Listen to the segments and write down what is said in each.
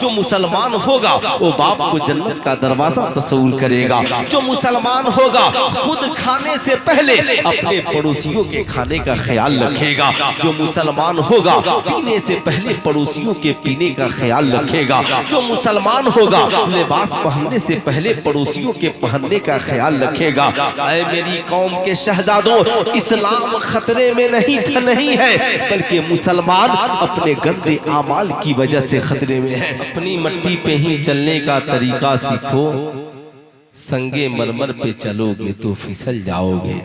जो मुसलमान होगा वो बाप को जन्नत का दरवाजा तस्वूर करेगा। जो मुसलमान होगा खुद खाने से पहले अपने पड़ोसियों के खाने का ख्याल रखेगा। जो मुसलमान होगा पीने से पहले पड़ोसियों के पीने का ख्याल रखेगा। जो मुसलमान होगा लिबास पहनने से पहले पड़ोसियों के पहनने का ख्याल रखेगा। ऐ मेरी कौम के शहजादों, इस्लाम खतरे में नहीं है, बल्कि मुसलमान अपने गंदे आमाल की वजह से खतरे में है। अपनी मट्टी पे ही चलने का तरीका सीखो, संगे मरमर पे चलोगे तो फिसल जाओगे।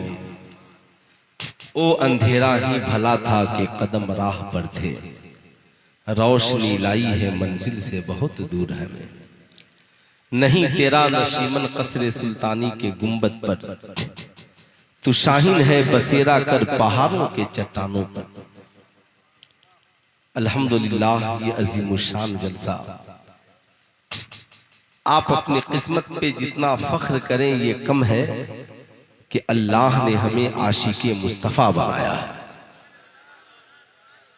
ओ अंधेरा ही भला था कि कदम राह पर थे, रोशनी लाई है मंजिल से बहुत दूर है। मैं नहीं तेरा नशीमन कसरे सुल्तानी के गुंबद पर, तू शाहीन है बसेरा कर पहाड़ों के चट्टानों पर। अल्हम्दुलिल्लाह, ये अजीमुशान जलसा। आप अपनी किस्मत पे जितना फख्र करें ये कम है कि अल्लाह ने हमें आशिके मुस्तफ़ा बनाया है।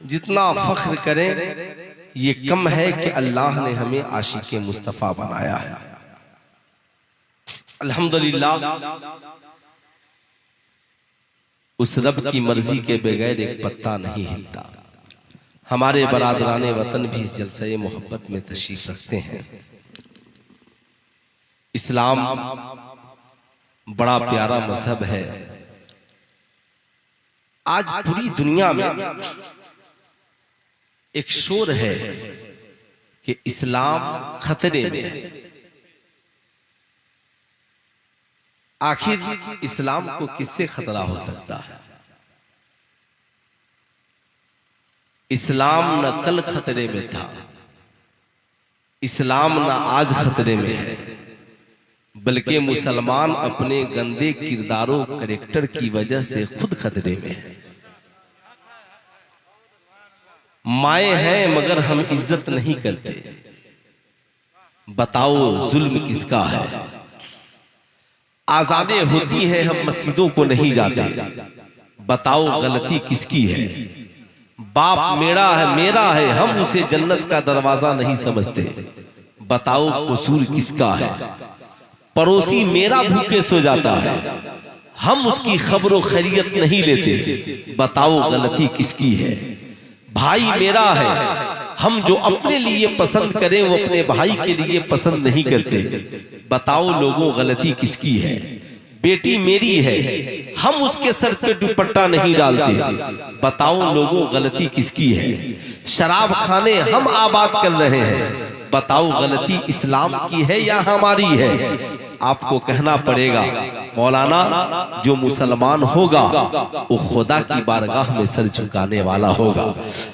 जितना फख्र करें ये कम है कि अल्लाह ने हमें आशिके मुस्तफ़ा बनाया है। अल्हम्दुलिल्लाह, उस रब की मर्जी के बगैर एक पत्ता नहीं हिलता। हमारे बरादराने वतन भी इस जलसे मोहब्बत में तशरीफ रखते हैं। इस्लाम बड़ा प्यारा मजहब है। आज पूरी दुनिया में एक शोर है कि इस्लाम खतरे में है। आखिर इस्लाम को किससे खतरा हो सकता है? इस्लाम न कल खतरे में था, इस्लाम न आज खतरे में है, बल्कि मुसलमान अपने गंदे किरदारों कैरेक्टर की वजह से खुद खतरे में है। माए हैं मगर हम इज्जत नहीं करते, बताओ जुल्म किसका है? आजादें होती हैं हम मस्जिदों को नहीं जाते, बताओ गलती किसकी है? बाप मेरा है हम उसे जन्नत का दरवाजा नहीं समझते, बताओ कसूर किसका है? पड़ोसी मेरा भूखे सो जाता है, हम उसकी खबरों खैरियत नहीं लेते, बताओ गलती किसकी है? भाई मेरा है, हम जो अपने लिए पसंद करें वो अपने भाई के लिए पसंद नहीं करते, बताओ लोगों गलती किसकी है? बेटी मेरी है, हम उसके सर पे दुपट्टा नहीं डालते, बताओ लोगों गलती किसकी है? शराब खाने हम आबाद कर रहे हैं, बताओ गलती इस्लाम की है या हमारी है? आपको कहना पड़ेगा मौलाना, जो मुसलमान होगा वो खुदा की बारगाह में सर झुकाने वाला होगा।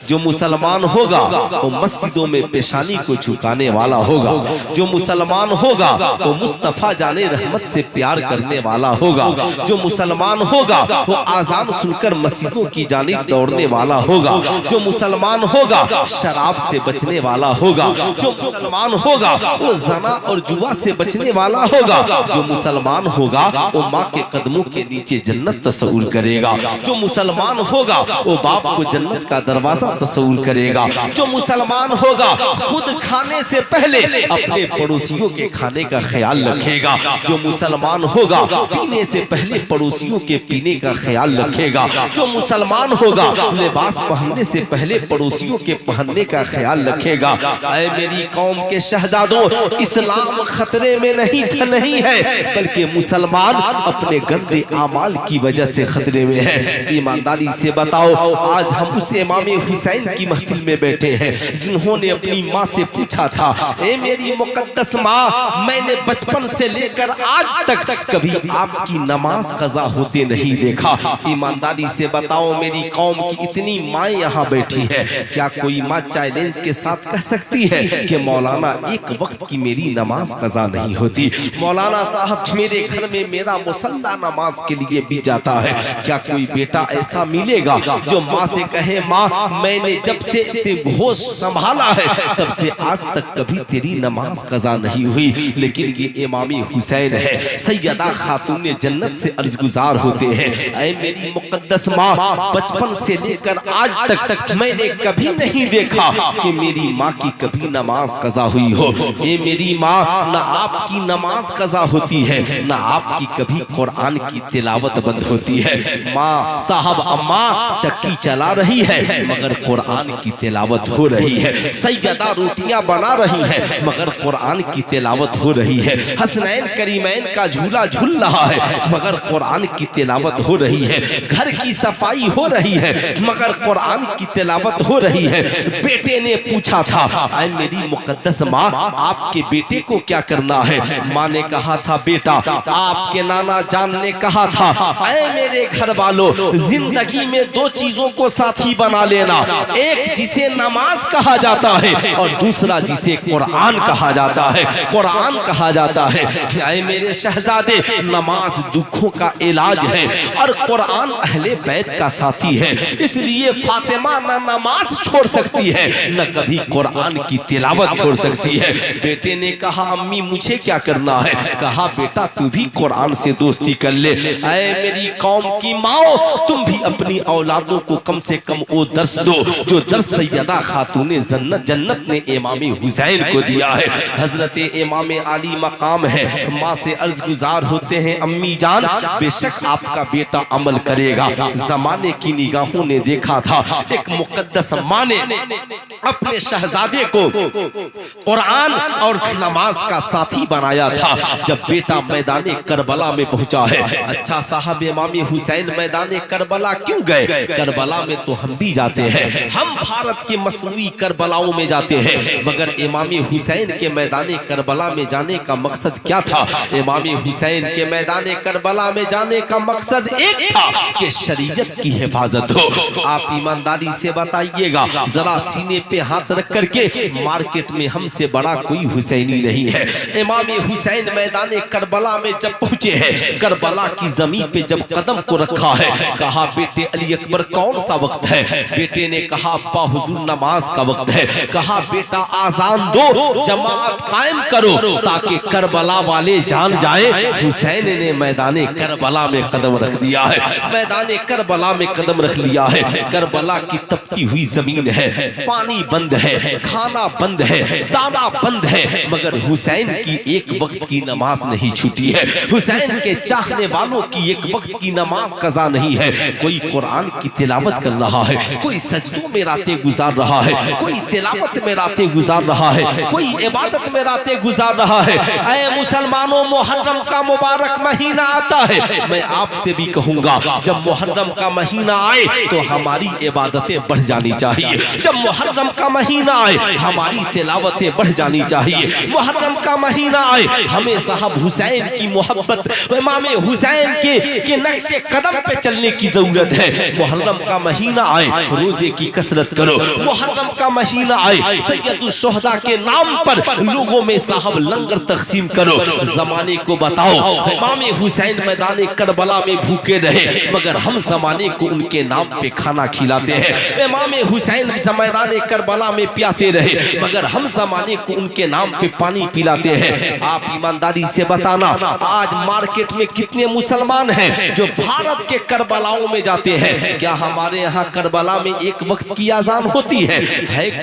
जो मुसलमान होगा वो मस्जिदों में पेशानी को झुकाने वाला होगा। जो मुसलमान होगा वो मुस्तफा जाने रहमत से प्यार करने वाला होगा। जो मुसलमान होगा वो आजान सुनकर मस्जिदों की जानिब दौड़ने वाला होगा। जो मुसलमान होगा शराब से बचने वाला होगा। जो मुसलमान होगा वो जना और जुआ से बचने वाला होगा। जो मुसलमान होगा वो माँ के कदमों के नीचे जन्नत तस्वूर करेगा। जो मुसलमान होगा वो बाप को जन्नत का दरवाजा तस्वूर करेगा। जो मुसलमान होगा खुद खाने से पहले अपने पड़ोसियों के खाने का ख्याल रखेगा। जो मुसलमान होगा पीने से पहले पड़ोसियों के पीने का ख्याल रखेगा। जो मुसलमान होगा लिबास पहनने से पहले पड़ोसियों के पहनने का ख्याल रखेगा। ऐ मेरी कौम के शहजादों, इस्लाम खतरे में नहीं है, बल्कि मुसलमान अपने गंदे आमाल की वजह से खतरे में है। ईमानदारी से बताओ, आज हम उस इमाम हुसैन की महफिल में बैठे हैं जिन्होंने अपनी माँ से पूछा था, ए मेरी मुकद्दस माँ, मैंने बचपन से लेकर आज तक कभी आपकी नमाज कज़ा होते नहीं देखा। ईमानदारी से बताओ मेरी कौम की इतनी माएँ यहाँ बैठी है, क्या कोई माँ चैलेंज के साथ कह सकती है कि मौलाना एक वक्त की मेरी नमाज कज़ा नहीं होती? मौलाना साहब मेरे घर में मेरा मुसल्ला नमाज के लिए भी जाता है, क्या कोई बेटा ऐसा मिलेगा जो माँ से कहे माँ मैंने जब से होश संभाला है तब से आज तक कभी तेरी नमाज कज़ा नहीं हुई। लेकिन ये इमामी हुसैन है, सैयदा खातून जन्नत से अर्ज़गुज़ार होते हैं, ऐ मेरी मुक़द्दस माँ बचपन से लेकर आज तक मैंने कभी नहीं देखा कि मेरी माँ की कभी नमाज कज़ा हुई हो। ये मेरी माँ ना आपकी नमाज कज़ा होती है ना आपकी कभी कुरान की तिलावत बंद होती है। माँ साहब अम्मा चक्की चला रही है मगर कुरान की तिलावत हो रही है, सैयदा रोटियां बना रही है मगर कुरान की तिलावत हो रही है, हसनैन करीमैन का झूला झूल रहा है मगर कुरान की तिलावत हो रही है, घर की सफाई हो रही है मगर कुरान की तिलावत हो रही है। बेटे ने पूछा था ऐ मेरी मुक़द्दस माँ आपके बेटे को क्या करना है? माँ ने कहा था बेटा आपके नाना जान ने कहा था ऐ मेरे घर वालों जिंदगी में दो चीजों को साथी बना लेना, एक जिसे नमाज कहा जाता है और दूसरा जिसे कुरान कहा जाता है। कुरान कहा जाता है ऐ मेरे शहजादे नमाज दुखों का इलाज है और कुरान अहले बैत का साथी है, इसलिए फातिमा न नमाज छोड़ सकती है न कभी कुरान की तिलावत छोड़ सकती है। बेटे ने कहा अम्मी मुझे क्या करना है? कहा बेटा तू भी कुरान से दोस्ती कर ले। ऐ मेरी कौम की माओ तुम भी अपनी औलादों को कम से कम वो दर्स दो जो दर्स सैयदा खातूने जन्नत ने इमाम हुसैन को दिया है। हजरत इमाम आली मकाम है, माँ से अर्ज गुजार होते हैं अम्मी जान बेशक आपका बेटा अमल करेगा। जमाने की निगाहों ने देखा था एक मुकद्दस माँ ने अपने शहजादे को कुरान और नमाज का साथी बनाया था। जब बेटा मैदाने करबला में पहुंचा है, अच्छा साहब इमाम हुसैन मैदाने करबला क्यों गए? करबला में तो हम भी जाते हैं, हम भारत के मसनूई करबलाओं में जाते हैं, मगर इमाम हुसैन के मैदाने करबला में जाने का मकसद क्या था? इमाम हुसैन के मैदाने करबला में जाने का मकसद एक था कि शरीयत की हिफाजत हो। आप ईमानदारी से बताइएगा, जरा सीने पे हाथ रख करके, मार्केट में हमसे बड़ा कोई हुसैनी नहीं है। इमाम हुसैन मैदाने करबला में जब पहुंचे हैं, करबला की जमीन पे जब कदम को रखा है, कहा बेटे अली अकबर कौन सा वक्त है? बेटे ने कहा अब्बा हुजूर नमाज का वक्त है। कहा बेटा आजान दो, जमात कायम करो ताकि करबला वाले जान जाए हुसैन ने मैदाने करबला में कदम रख दिया है। मैदाने करबला में कदम रख लिया है। करबला की तपती हुई जमीन है, पानी बंद है, खाना बंद है, दाना बंद है, मगर हुसैन की एक वक्त की नमाज नहीं छूटी है। हुसैन के चाहने वालों की एक वक्त की नमाज कज़ा नहीं है। कोई कुरान की तिलावत कर रहा है, कोई सजदों में रातें गुजार रहा है, कोई तिलावत में रातें गुजार रहा है, कोई इबादत में रातें गुजार रहा है। ऐ मुसलमानों मुहर्रम का मुबारक महीना आता है, मैं आपसे भी कहूंगा जब मुहर्रम का महीना आए तो हमारी इबादतें बढ़ जानी चाहिए। जब मुहर्रम का महीना आए हमारी तिलावतें बढ़ जानी चाहिए। मुहर्रम का महीना आए हमें साहब हुसैन की मोहब्बत, इमाम हुसैन के नक्शे कदम पे चलने की जरूरत है। मुहर्रम का महीना आए रोजे की कसरत करो। मुहर्रम का महीना आए सैयदुल शुहदा के नाम पर लोगों में साहब लंगर तकसीम करो। जमाने को बताओ इमाम हुसैन मैदान करबला में भूखे रहे, मगर हम जमाने को उनके नाम पे खाना खिलाते हैं। इमाम हुसैन मैदान करबला में प्यासे रहे, मगर हम जमाने को उनके नाम पे पानी पिलाते हैं। आप ईमानदारी से बताना आज मार्केट में कितने मुसलमान हैं जो भारत के करबलाओं में जाते हैं? क्या हमारे यहाँ करबला में एक वक्त की आजान होती है?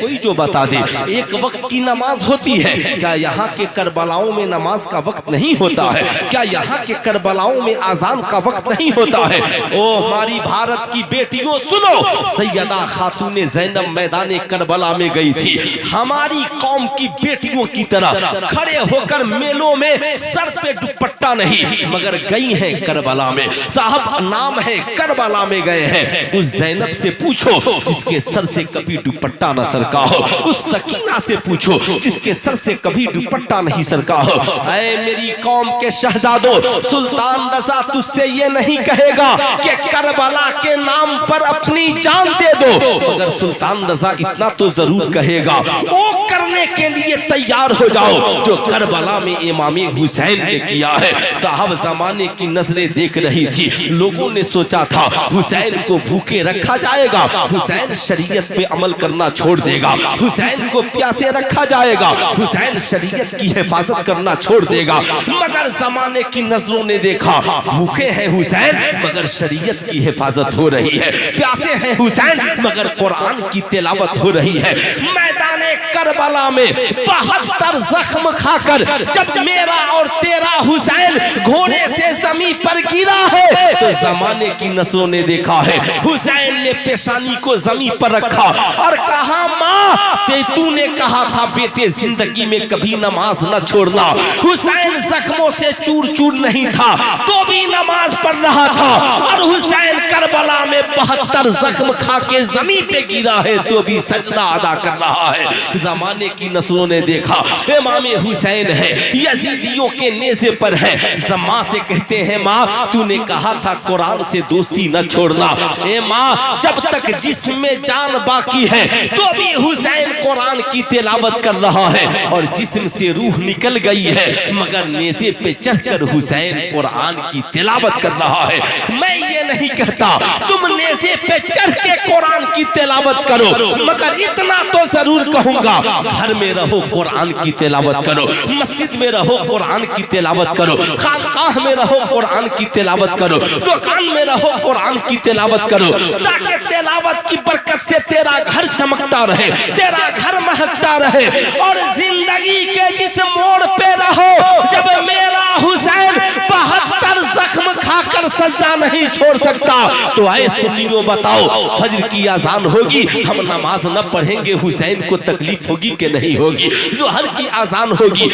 कोई जो बता दे। एक वक्त की नमाज होती है, क्या यहाँ के करबलाओं में नमाज का वक्त नहीं होता है? क्या यहाँ के करबलाओं में आजान का वक्त नहीं होता है? ओ हमारी भारत की बेटियों सुनो, सैयदा खातूने ज़ैनब मैदाने करबला में गई थी, हमारी कौम की बेटियों की तरह खड़े होकर मेलों में सर पे दुपट्टा नहीं, मगर गई हैं करबला में। साहब नाम है करबला में गए हैं। उस ज़ैनब से पूछो जिसके सर से कभी दुपट्टा न सरका हो, उस सकीना से पूछो जिसके सर से कभी दुपट्टा नहीं सरका हो। ऐ मेरी कौम के शहजादों, सुल्तान रज़ा तुझसे ये नहीं कहेगा कि करबला के नाम पर अपनी जान दे दो, मगर सुल्तान रज़ा इतना तो जरूर कहेगा वो करने के लिए तैयार हो जाओ जो करबला में इमाम हुसैन ने किया है। साहब जमाने की नजरें देख रही थी, लोगों ने सोचा था हुसैन को भूखे रखा जाएगा, हुसैन शरीयत पे अमल करना छोड़ देगा, हुसैन को प्यासे रखा जाएगा, हुसैन शरीयत की हिफाजत करना छोड़ देगा। मगर जमाने की नजरों ने देखा भूखे हैं हुसैन मगर शरीयत की हिफाजत हो रही है, प्यासे हैं हुसैन मगर कुरान की तिलावत हो रही है। मैदाने करबला में 72 जख्म खाकर जब मेरा और तेरा हुसैन घोड़े से जमीन पर गिरा है तो जमाने की नस्लों ने देखा है हुसैन ने पेशानी को जमीन पर रखा और कहा, माँ तूने कहा था बेटे जिंदगी में कभी नमाज न छोड़ना। हुसैन जख्मों से चूर चूर नहीं था तो भी नमाज पढ़ रहा था और हुसैन करबला में 72 जख्म खा के जमीन पे गिरा है तो भी सजदा अदा कर रहा है। जमाने की नस्लों ने देखा इमाम हुसैन है, यजीदियों के नेज़े पर है। जमा से कहते हैं, माँ तूने कहा था कुरान से दोस्ती न छोड़ना। ए माँ, जब तक जिस्म जान बाकी है तो भी हुसैन कुरान की तिलावत कर रहा है और जिस्म से रूह निकल गई है मगर नेज़े पे चढ़कर हुसैन कुरान की तिलावत कर रहा है। मैं ये नहीं कहता तुम नेज़े पे चढ़ के कुरान की तिलावत करो, मगर इतना तो जरूर कहूंगा, घर में रहो कुरान की तिलावत करो, मस्जिद में रहो कुरान की तिलावत करो, खानकाह में रहो कुरान की तिलावत करो, दुकान में रहो कुरान की तिलावत करो, ताकि तिलावत की बरकत से तेरा घर चमकता रहे, तेरा घर महकता रहे। और जिंदगी के जिस मोड़ पे रहो, जब मेरा हुसैन 72 जख्म खाकर सजदा नहीं छोड़ सकता तो आए सुन्नियों बताओ, फजर की अजान होगी हम नमाज न पढ़ेंगे, हुसैन को तकलीफ होगी कि नहीं होगी? ज़ोहर की अजान होगी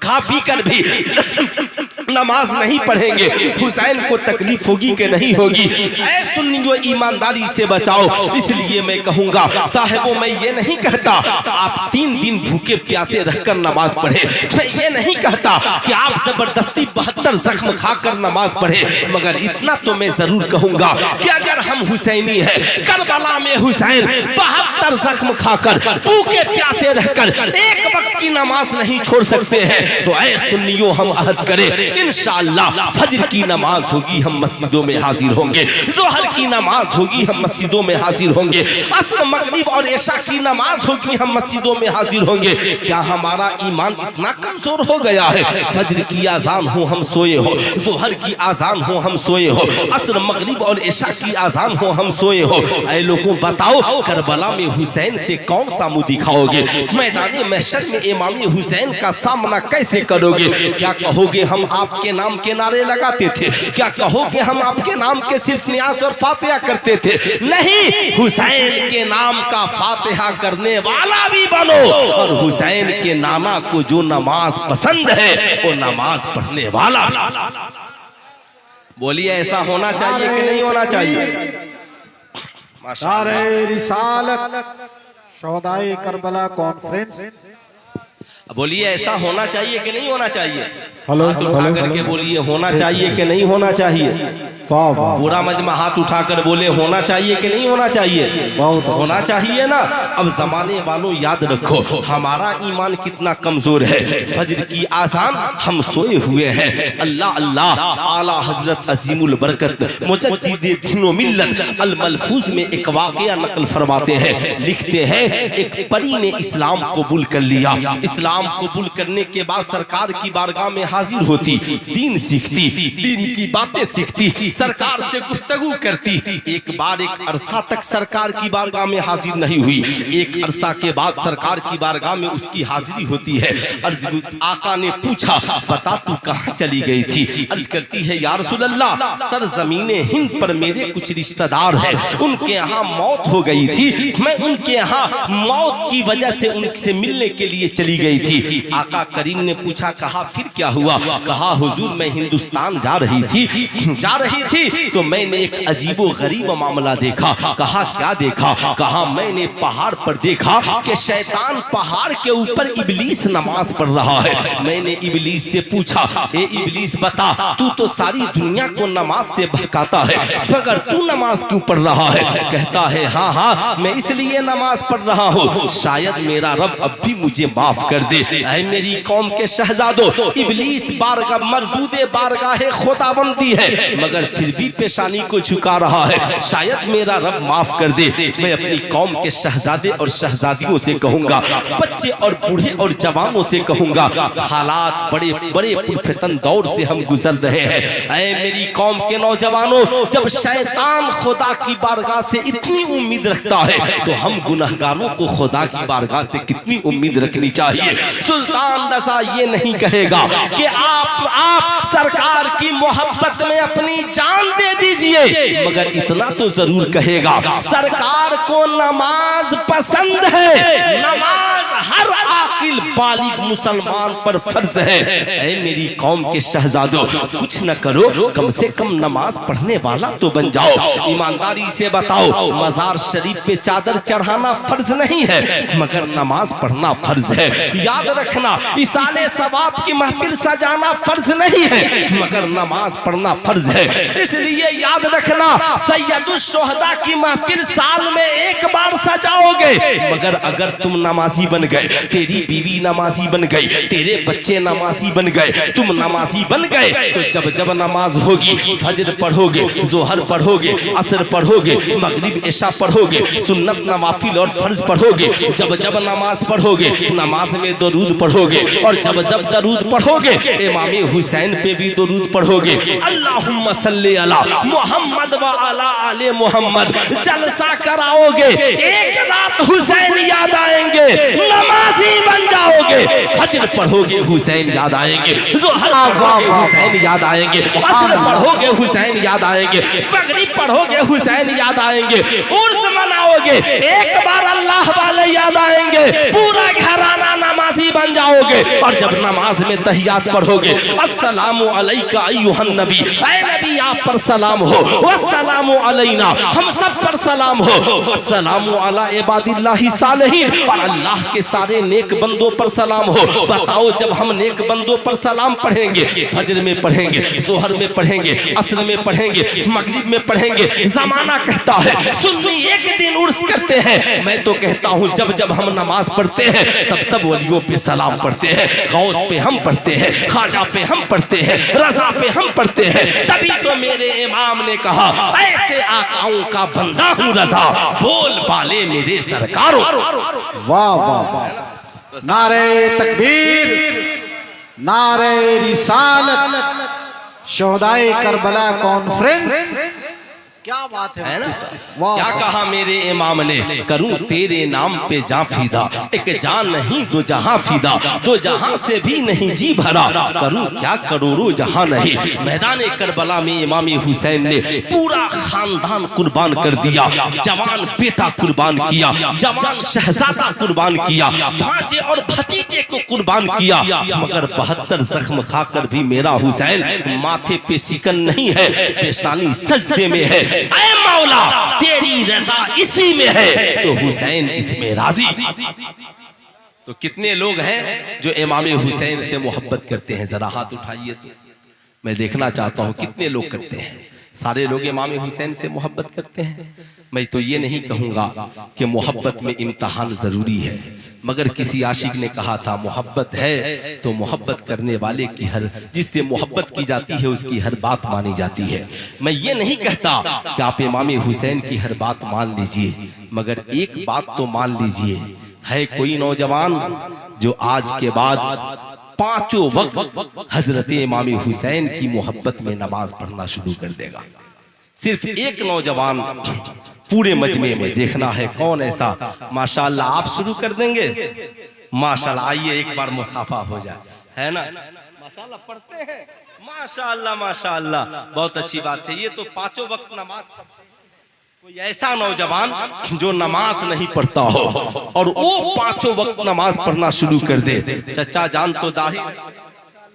खा पी कर भी नमाज नहीं पढ़ेंगे, हुसैन को तकलीफ होगी कि नहीं होगी? ऐ सुन्नियों, ईमानदारी से बचाओ। इसलिए मैं कहूंगा साहिबों, मैं ये नहीं कहता आप 3 दिन भूखे प्यासे रहकर नमाज पढ़े, मैं ये नहीं कहता कि आप जबरदस्ती 72 जख्म खाकर नमाज पढ़े, मगर इतना तो मैं जरूर कहूंगा कि अगर हम हुसैनी हैं, करबला में हुसैन 72 जख्म खाकर भूखे प्यासे रहकर एक वक्त की नमाज नहीं छोड़ सकते हैं, तो ऐ सुन्नियों हम अहद करें इंशाअल्लाह फजर की नमाज होगी हम मस्जिदों में हाजिर होंगे, ज़ोहर की नमाज होगी हम मस्जिदों में हाजिर होंगे, असर मगरिब और इशा की नमाज होगी हम मस्जिदों में हाजिर होंगे। क्या हमारा ईमान इतना कमजोर हो गया है? फजर की आजान हो हम सोए हो, ज़ोहर की आजान हो हम सोए हो, असर मगरिब और इशा की आजान हो हम सोए हो। ऐ लोगों बताओ, करबला में हुसैन से कौन सा मुंह दिखाओगे? मैदान महशर में इमाम हुसैन का सामना कैसे करोगे? क्या कहोगे हम आपके नाम के नारे लगाते थे? क्या कहोगे हम आपके नाम के सिर्फ नियाज और फातिहा करते थे? नहीं, हुसैन के नाम का फातिहा करने वाला भी बनो और हुसैन के नाना को जो नमाज पसंद है वो नमाज पढ़ने वाला। बोलिए, ऐसा होना चाहिए कि नहीं होना चाहिए? नारे रिसालत शोहदाए करबला कॉन्फ्रेंस, बोलिए, ऐसा होना चाहिए कि नहीं होना चाहिए? हेलो, हाथ उठा करके बोलिए, होना चाहिए कि नहीं होना चाहिए? पूरा मजमा हाथ उठाकर बोले, होना चाहिए कि नहीं होना चाहिए? होना चाहिए ना। अब जमाने वालों याद रखो हमारा ईमान कितना कमजोर है। फजर की आजान हम सोए हुए हैं। अल्लाह अल्लाह आला हजरत अजीमुल बरकत मुजद्दिद दीनो मिल्लत अल मलफूज में एक वाकया नकल फरमाते हैं, लिखते हैं एक परी ने इस्लाम कबूल कर लिया। इस्लाम कबूल करने के बाद सरकार की बारगाह में हाजिर होती, दीन सीखती, दीन की बातें सीखती, सरकार से गुफ्तगू करती। एक बार एक अरसा तक सरकार की बारगाह में हाजिर नहीं हुई। एक अरसा के बाद सरकार की बारगाह में उसकी हाजिरी होती है। आका ने पूछा, बता तू कहाँ चली गई थी? अर्ज करती है, या रसूल अल्लाह, सरजमीने हिंद पर मेरे कुछ रिश्तेदार हैं, उनके यहाँ मौत हो गई थी, मैं उनके यहाँ मौत की वजह से उनसे मिलने के लिए चली गई थी। आका करीम ने पूछा, कहा फिर क्या हुआ? कहा हुजूर, मैं हिंदुस्तान जा रही रही थी तो मैंने एक अजीबो गरीब मामला देखा। कहा क्या देखा? कहा मैंने पहाड़ पर देखा कि शैतान पहाड़ के ऊपर इबलीस नमाज पढ़ रहा है। मैंने इबलीस से पूछा, ए इबलीस बता, तू तो सारी दुनिया को नमाज से भटकाता है, मगर तू नमाज क्यों पढ़ रहा है? कहता है हाँ हाँ मैं इसलिए नमाज पढ़ रहा हूँ शायद मेरा रब अब भी मुझे माफ कर दे। ऐ मेरी कौम के शहजादों, इबलीस बारगाह मरदूदे बारगाहे खुदाबंदी है मगर फिर भी पेशानी को झुका रहा है, शायद मेरा रब माफ कर दे। मैं अपनी कौम के शहजादे और शहजादियों से कहूंगा, बच्चे और बूढ़े और जवानों से कहूंगा, हालात बड़े बड़े फितन दौर से हम गुजर रहे हैं। ऐ मेरी कौम के नौजवानों, जब शैतान खुदा की बारगाह से इतनी उम्मीद रखता है तो हम गुनहगारों को खुदा की बारगाह से कितनी उम्मीद रखनी चाहिए। सुल्तान रज़ा ये नहीं कहेगा कि आप सरकार की मोहब्बत में अपनी जान दे दीजिए, मगर इतना तो जरूर कहेगा सरकार को नमाज पसंद है, नमाज हर आकिल बालिग मुसलमान पर फर्ज है। ऐ मेरी कौम के शहजादों, कुछ न करो, कम से कम नमाज पढ़ने वाला तो बन जाओ। ईमानदारी से बताओ, मजार शरीफ पे चादर चढ़ाना फर्ज नहीं है मगर नमाज पढ़ना फर्ज है। याद रखना, इसाले सवाब की महफिल सजाना फर्ज नहीं है मगर नमाज पढ़ना फर्ज है। इसलिए याद रखना, सैयदुश शुहदा की महफिल साल में एक बार सजाओगे मगर अगर तुम नमाजी बन गए, तेरी बीवी नमाजी बन गई, तेरे बच्चे नमाजी बन गए, तुम नमाजी बन गए, तो जब जब नमाज होगी, फजर पढ़ोगे, जोहर पढ़ोगे, असर पढ़ोगे, मगरिब इशा पढ़ोगे, सुन्नत नवाफिल और फर्ज पढ़ोगे, जब जब नमाज पढ़ोगे नमाज में दरूद पढ़ोगे और जब जब दरूद पढ़ोगे इमाम हुसैन पे भी दरूद पढ़ोगे। अल्लाहुम्मा सल्ली अला मुहम्मद व अला आले मुहम्मद जलसा कराओगे, एक रात हुसैन याद आएंगे, नमाजी बन जाओगे। फजर पढ़ोगे हुसैन याद आएंगे, ज़ोहर पढ़ोगे हुसैन याद आएंगे, असर पढ़ोगे हुसैन याद आएंगे, मगरिब पढ़ोगे हुसैन याद आएंगे, उर्स मनाओगे, एक बार अल्लाह वाले याद आएंगे, पूरा घराना नमाजी बन जाओगे। और जब नमाज में तहियात पढ़ोगे, अस्सलामु अलैका अय्युहन नबी, ऐ नबी आप पर सलाम हो, वस्सलामु अलैना हम सब पर सलाम हो, वस्सलामु अला इबादिल्लाहि सालिहीन और अल्लाह के सारे नेक बंदों पर सलाम हो। बताओ, जब हम नेक बंदों पर सलाम पढ़ेंगे, फजर में पढ़ेंगे, जोहर में पढ़ेंगे, असर में पढ़ेंगे, मगरिब में पढ़ेंगे, जमाना कहता है सुन्नी एक दिन उर्स करते हैं, मैं तो कहता हूँ जब जब हम नमाज पढ़ते हैं तब तब वलियों पे सलाम पढ़ते हैं, गौस पे हम पढ़ते हैं, खाजा पे हम पढ़ते हैं, रजा पे हम पढ़ते हैं। तभी तो मेरे इमाम ने कहा, ऐसे आकाओं का बंदा हूँ रजा, बोल बाले मेरे सरकारों। वाह वाह, नारे तकबीर, नारे रिसालत, शोहदाए करबला कॉन्फ्रेंस। क्या बात है ना? क्या कहा मेरे इमाम ने, करूं तेरे नाम पे जान फीदा, एक जान नहीं दो जहां फीदा, दो जहां से भी नहीं जी भरा, करूं क्या करोड़ों जहां नहीं। मैदान करबला में इमाम हुसैन ने पूरा खानदान कुर्बान कर दिया, जवान बेटा कुर्बान किया, जवान शहजादा कुर्बान किया, भांजे और भतीजे को कुर्बान किया, मगर 72 जख्म खाकर भी मेरा हुसैन माथे पे शिकन नहीं है, पेशानी सजदे में है। ऐ मौला तेरी रजा इसी में है तो हुसैन इसमें राजी। तो कितने लोग हैं जो इमाम हुसैन से मोहब्बत करते हैं? जरा हाथ उठाइए तो मैं देखना चाहता हूं कितने लोग करते हैं। सारे लोग इमाम हुसैन से मोहब्बत करते हैं? मैं तो ये नहीं कहूंगा कि मोहब्बत में इम्तिहान जरूरी है, मगर किसी आशिक ने कहा था मोहब्बत है तो मोहब्बत करने वाले की हर, जिससे मोहब्बत की जाती है उसकी हर बात मानी जाती है। मैं ये नहीं कहता कि आप इमाम हुसैन की हर बात मान लीजिए, मगर एक बात तो मान लीजिए, है कोई नौजवान जो आज के बाद 5 वक्त हजरत इमाम हुसैन की मोहब्बत में नमाज पढ़ना शुरू कर देगा? सिर्फ एक नौजवान पूरे मजमे में देखना है, कौन ऐसा? माशाल्लाह, आप शुरू कर देंगे? माशाल्लाह, आइए एक बार मुसाफा हो जाए, है ना? माशाल्लाह पढ़ते हैं, माशाल्लाह माशाल्लाह, बहुत अच्छी बात है। ये तो 5 वक्त नमाज पढ़ते हैं। कोई ऐसा नौजवान जो नमाज नहीं पढ़ता हो और वो 5 वक्त नमाज पढ़ना शुरू कर दे, चचा जान तो दाढ़ी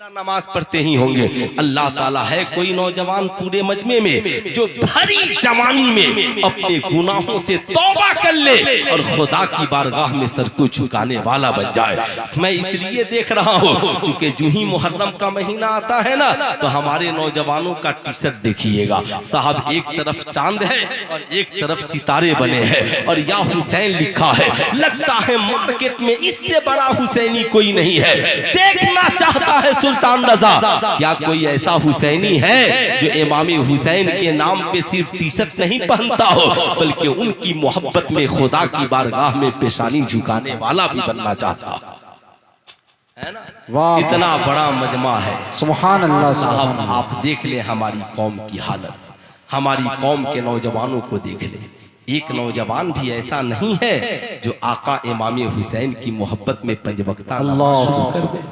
नमाज पढ़ते ही होंगे। अल्लाह ताला है कोई नौजवान पूरे मजमे में जो भरी जवानी में अपने गुनाहों से तौबा कर ले और खुदा की बारगाह में सर को झुकाने वाला बन जाए। मैं इसलिए देख रहा हूँ क्योंकि जो ही मुहर्रम का महीना आता है ना तो हमारे नौजवानों का टी शर्ट देखिएगा साहब, एक तरफ चांद है और एक तरफ सितारे बने हैं और या हुसैन लिखा है। लगता है मार्केट में इससे बड़ा हुसैनी कोई नहीं है। देखना चाहता है सुल्तान रज़ा, क्या कोई ऐसा हुसैनी है जो इमाम हुसैन के नाम पे सिर्फ टी शर्ट नहीं पहनता हो बल्कि उनकी मोहब्बत में खुदा की बारगाह में पेशानी झुकाने वाला भी बनना चाहता है ना। इतना बड़ा मजमा है। सुभान अल्लाह। साहब आप देख ले हमारी कौम की हालत, हमारी कौम के नौजवानों को देख ले। एक नौजवान भी ऐसा नहीं है जो आका इमाम हुसैन की मोहब्बत में पंजवक्ता शुरू कर दे।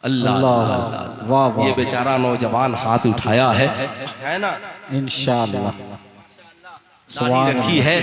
अल्लाह अल्लाह, ये बेचारा नौजवान हाथ उठाया है ना। इंशाअल्लाह रखी है।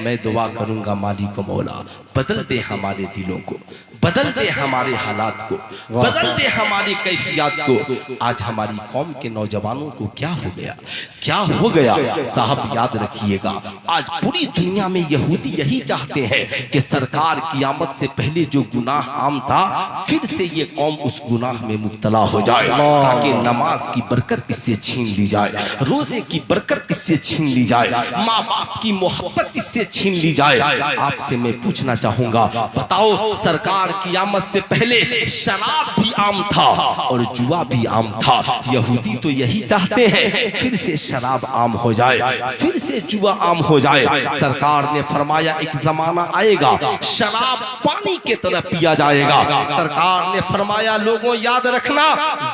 मैं दुआ करूंगा मालिक मौला बदल दे हमारे दिलों को, बदल दे हमारे हालात को, बदल दे हमारी कैफियत को। आज हमारी कौम के नौजवानों को क्या हो गया, क्या हो गया साहब, याद रखिएगा। आज पूरी दुनिया में यहूदी यही चाहते हैं कि सरकार क़यामत से पहले जो गुनाह आम था फिर से ये कौम उस गुनाह में मुब्तला हो जाए ताकि नमाज की बरकत इससे छीन ली जाए, रोजे की बरकत इससे छीन ली जाए, माँ बाप की मोहब्बत इससे छीन ली जाए। आपसे मैं पूछना चाहूंगा, बताओ सरकार क़यामत से पहले शराब भी आम था और जुआ भी आम था। यहूदी तो यही चाहते हैं फिर से शराब आम हो जाए, फिर से जुआ आम हो जाए। सरकार ने फरमाया एक जमाना आएगा शराब पानी की तरह पिया जाएगा। सरकार ने फरमाया लोगों याद रखना,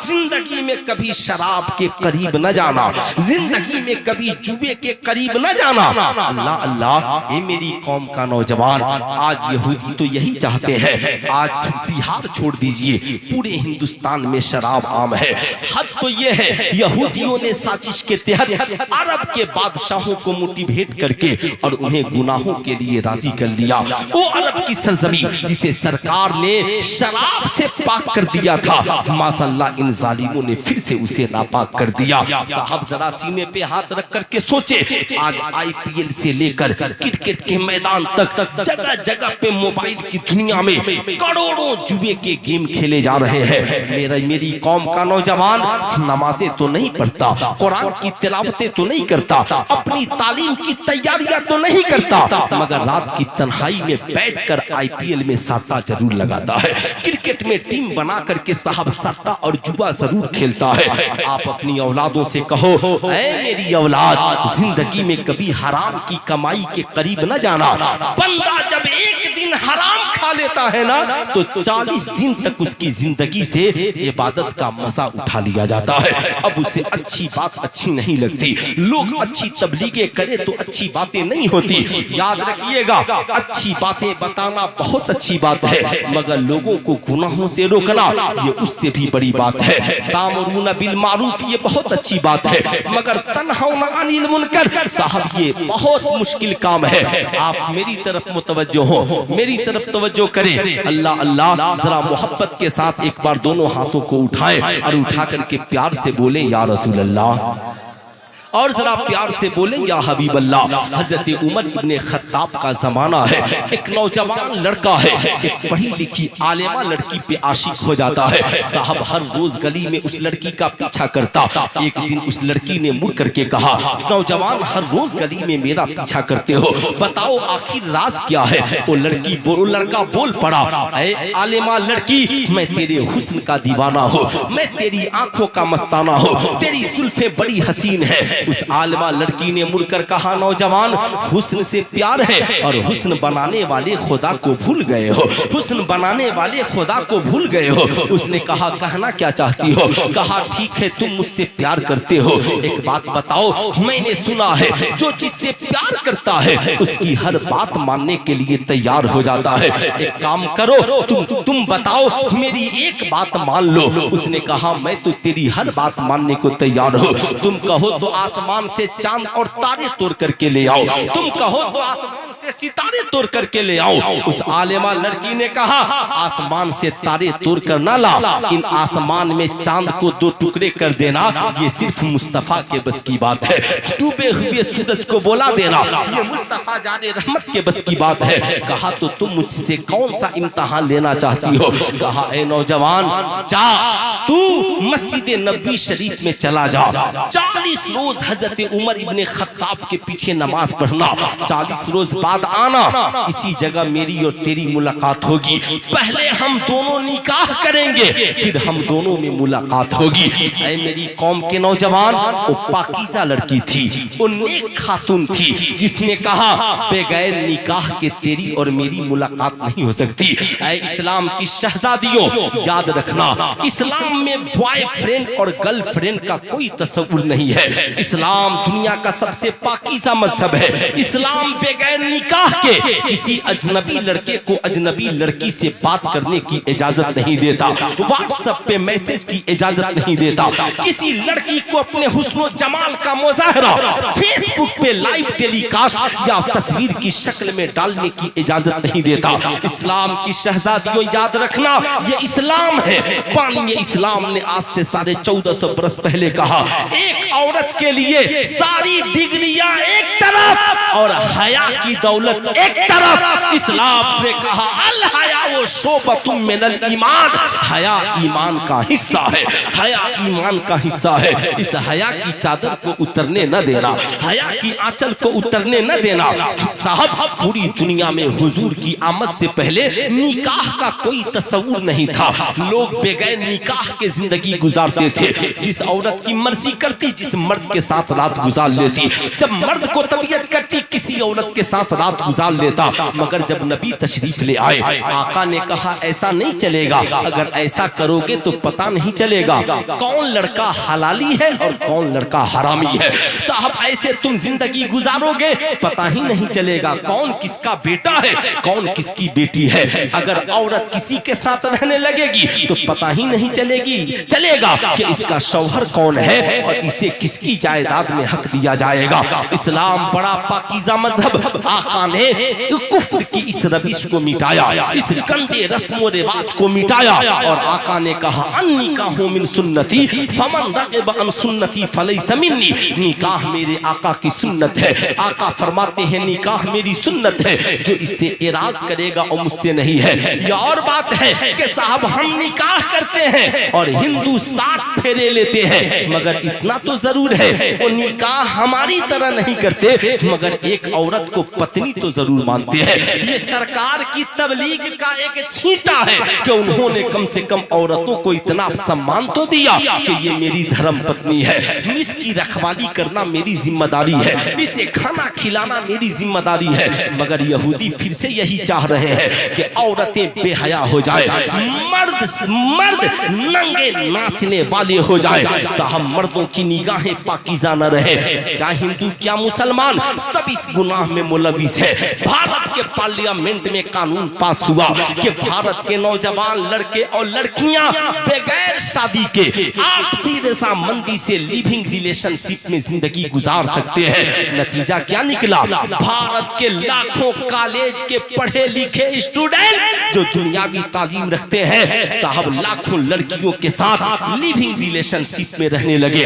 जिंदगी में कभी शराब के करीब न जाना, जिंदगी में कभी जुए के करीब न जाना। अल्लाह अल्लाह, ये मेरी कौम का नौजवान, आज यहूदी तो यही चाहते हैं। आज बिहार छोड़ दीजिए, पूरे हिंदुस्तान में शराब आम है। हद तो ये है यहूदियों ने साजिश के तहत अरब के बादशाहों को मोटिवेट करके और उन्हें गुनाहों के लिए राजी कर लिया। वो अरब की सरजमीन जिसे सरकार ने शराब से पाक कर दिया था, माशाअल्लाह इन जालिमों ने फिर से उसे नापाक कर दिया। साहब जरा सीने पे हाथ रख करके सोचे, आज IPL से लेकर क्रिकेट के मैदान तक जगह जगह पे मोबाइल की दुनिया में करोड़ों जुए के गेम खेले जा रहे हैं। मेरी कौम का नौजवान नमाजें तो नहीं पढ़ता, कुरान की तिलावतें तो नहीं करता, अपनी तालीम की तैयारियां तो नहीं करता, मगर रात की तन्हाई में बैठकर IPL में सट्टा जरूर लगाता है, क्रिकेट में टीम बना करके साहब सट्टा और जुआ जरूर खेलता है। आप अपनी औलादों से कहो, ऐ मेरी औलाद, जिंदगी में कभी हराम की कमाई के करीब न जाना। बंदा जब एक दिन हराम खा लेता है ना तो 40 दिन तक उसकी जिंदगी से इबादत का मजा उठा लिया जाता है। अब उसे अच्छी बात अच्छी नहीं लगती, लोग अच्छी तबलीगे करे तो अच्छी बातें नहीं होती। याद रखिएगा, अच्छी बातें बताना बहुत अच्छी बात है, मगर लोगों को गुनाहों से रोकना ये उससे भी बड़ी बात है। तामुरूना बिल मारूफ ये बहुत अच्छी बात है, मगर तन्हौना अनिल मुनकर साहब ये बहुत मुश्किल काम है। आप मेरी तरफ मुतवज्जो हो, मेरी तरफ तवज्जो करें। अल्लाह अल्लाह, जरा मोहब्बत के साथ एक बार दोनों हाथों को उठाएं और उठा करके प्यार से बोलें या रसूल अल्लाह, और जरा प्यार से बोलें या हबीब अल्लाह। हजरत उमर इब्ने खत्ताब का जमाना है, एक नौजवान लड़का है, एक पढ़ी लिखी आलिमा लड़की पे आशिक हो जाता है। साहब हर रोज गली में उस लड़की का पीछा करता। एक दिन उस लड़की ने मुड़ करके कहा, नौजवान हर रोज गली में मेरा पीछा करते हो, बताओ आखिर राज क्या है। वो लड़का बोल पड़ा, ऐ आलिमा लड़की, मैं तेरे हुस्न का दीवाना हूँ, मैं तेरी आंखों का मस्ताना हूँ, तेरी जुल्फे बड़ी हसीन है। उस आलिमा लड़की ने मुड़कर कहा, नौजवान हुस्न से प्यार है और हुस्न बनाने वाले खुदा को भूल गए हो, हुस्न बनाने वाले खुदा को भूल गए हो। उसने कहा, कहना क्या चाहती हो। कहा, ठीक है तुम मुझसे प्यार करते हो, एक बात बताओ, मैंने सुना है जो जिससे प्यार करता है उसकी हर बात मानने के लिए तैयार हो जाता है। एक काम करो, तुम बताओ, मेरी एक बात मान लो। उसने कहा, मैं तो तेरी हर बात मानने को तैयार हूँ, तुम कहो तो आसमान से चांद और तारे तोड़ करके ले आओ, तुम कहो तो आसमान से सितारे तोड़ करके ले आओ। उस आलिमा लड़की ने कहा आसमान से तारे तोड़ कर ना ला, इन आसमान में चांद को दो टुकड़े कर देना ये सिर्फ मुस्तफा के बस की बात है। डूबे हुए सूरज को बोला देना ये मुस्तफा जाने रहमत के बस की बात है। कहा तो तुम मुझसे कौन सा इम्तिहान लेना चाहती हो? कहा ए नौजवान जा तू मस्जिद नबी शरीफ में चला जा, 40 रोज हजरत उमर इब्ने खत्ताब के पीछे नमाज पढ़ना, 40 रोज बाद आना, इसी जगह मेरी और तेरी मुलाकात होगी। पहले हम दोनों निकाह करेंगे फिर हम दोनों में मुलाकात होगी। ऐ मेरी कौम के नौजवान, वो पाकीज़ा लड़की थी, वो नेक खातून थी जिसने कहा बगैर निकाह के तेरी और मेरी मुलाकात नहीं हो सकती। ऐ इस्लाम की शहजादियों याद रखना, इस्लाम में बॉयफ्रेंड और गर्लफ्रेंड का कोई तस्वुर नहीं है। इस्लाम दुनिया का सबसे पाकीज़ा मजहब है। इस्लाम बगैर निकाह के किसी अजनबी लड़के को अजनबी लड़की से बात करने की इजाजत नहीं देता, व्हाट्सएप पे मैसेज की इजाजत नहीं देता, किसी लड़की को अपने हुस्न जमाल का मुजाहरा फेसबुक पे लाइव टेलीकास्ट या तस्वीर की शक्ल में डालने की इजाजत नहीं देता। इस्लाम की शहजादियों याद रखना, ये इस्लाम है। पानी इस्लाम ने आज से 1450 बरस पहले कहा एक औरत के लिए सारी डिग्रियां एक तरफ और हया की दौलत एक तरफ। इस्लाम ने कहा अल हया वो शोबतुम मिनल ईमान, हया ईमान का हिस्सा है, हया ईमान का हिस्सा है। इस हया की चादर को उतरने न देना, हया की आंचल को उतरने न देना। साहब पूरी दुनिया में हुजूर की आमद से पहले निकाह का कोई तस्वुर नहीं था। लोग बगैर निकाह के जिंदगी गुजारते थे। जिस औरत की मर्जी करती जिस मर्द के साथ रात गुजार लेती, जब मर्द को तबीयत करती किसी औरत के साथ रात गुजार लेता। मगर जब नबी तशरीफ ले आए आका ने कहा ऐसा नहीं चलेगा, अगर ऐसा करोगे तो पता नहीं चलेगा कौन लड़का हलाली है और कौन लड़का हरामी है। साहब ऐसे तुम जिंदगी गुजारोगे पता ही नहीं चलेगा कौन किसका बेटा है कौन किसकी बेटी है। अगर औरत किसी के साथ रहने लगेगी तो पता ही नहीं चलेगा कि इसका शौहर कौन है और इसे किसकी जायदाद में हक दिया जाएगा। इस्लाम बड़ा पाकीज़ा मजहब, आका ने कुफ्र की इस रविश को मिटाया, इस गंदे रस्म रिवाज को मिटाया और आका ने कहा अन्निकाहु मिन सुन्नती फमन रग़िब अन सुन्नती फलैसा मिन्नी। निकाह मेरे आका की सुन्नत है। आका फरमाते हैं निकाह मेरी सुन्नत है, जो इससे इराज करेगा और मुझसे नहीं है। यह और बात है कि साहब हम निकाह करते हैं और हिंदू 60 फेरे लेते हैं, मगर इतना तो जरूर है वो निकाह हमारी तरह नहीं करते, मगर एक औरत को पत्नी तो जरूर मानते हैं। ये सरकार की तबलीग का एक छींटा है कि उन्होंने कम से कम औरतों को इतना सम्मान तो दिया कि ये मेरी धर्म पत्नी है, इसकी रखवाली करना मेरी जिम्मेदारी है, इसे खाना खिलाना मेरी जिम्मेदारी है। मगर यहूदी फिर से यही चाह रहे हैं कि औरतें बेहया हो जाए, मर्द नंगे नाचने वाले हो जाए। साहब मर्दों की निगाहें पाकीज़ा न रहे। क्या हिंदू क्या मुसलमान सब इस गुनाह में मुलविस है। भारत के पार्लियामेंट में कानून पास हुआ कि भारत के नौजवान लड़के और लड़कियां बगैर शादी के आपसी रजामंदी से लिविंग रिलेशनशिप में जिंदगी गुजार सकते हैं। नतीजा क्या निकला? भारत के लाखों कॉलेज के पढ़े लिखे स्टूडेंट जो दुनियावी तालीम रखते हैं साहब लाखों लड़कियों के साथ लिविंग रिलेशनशिप में रहने लगे।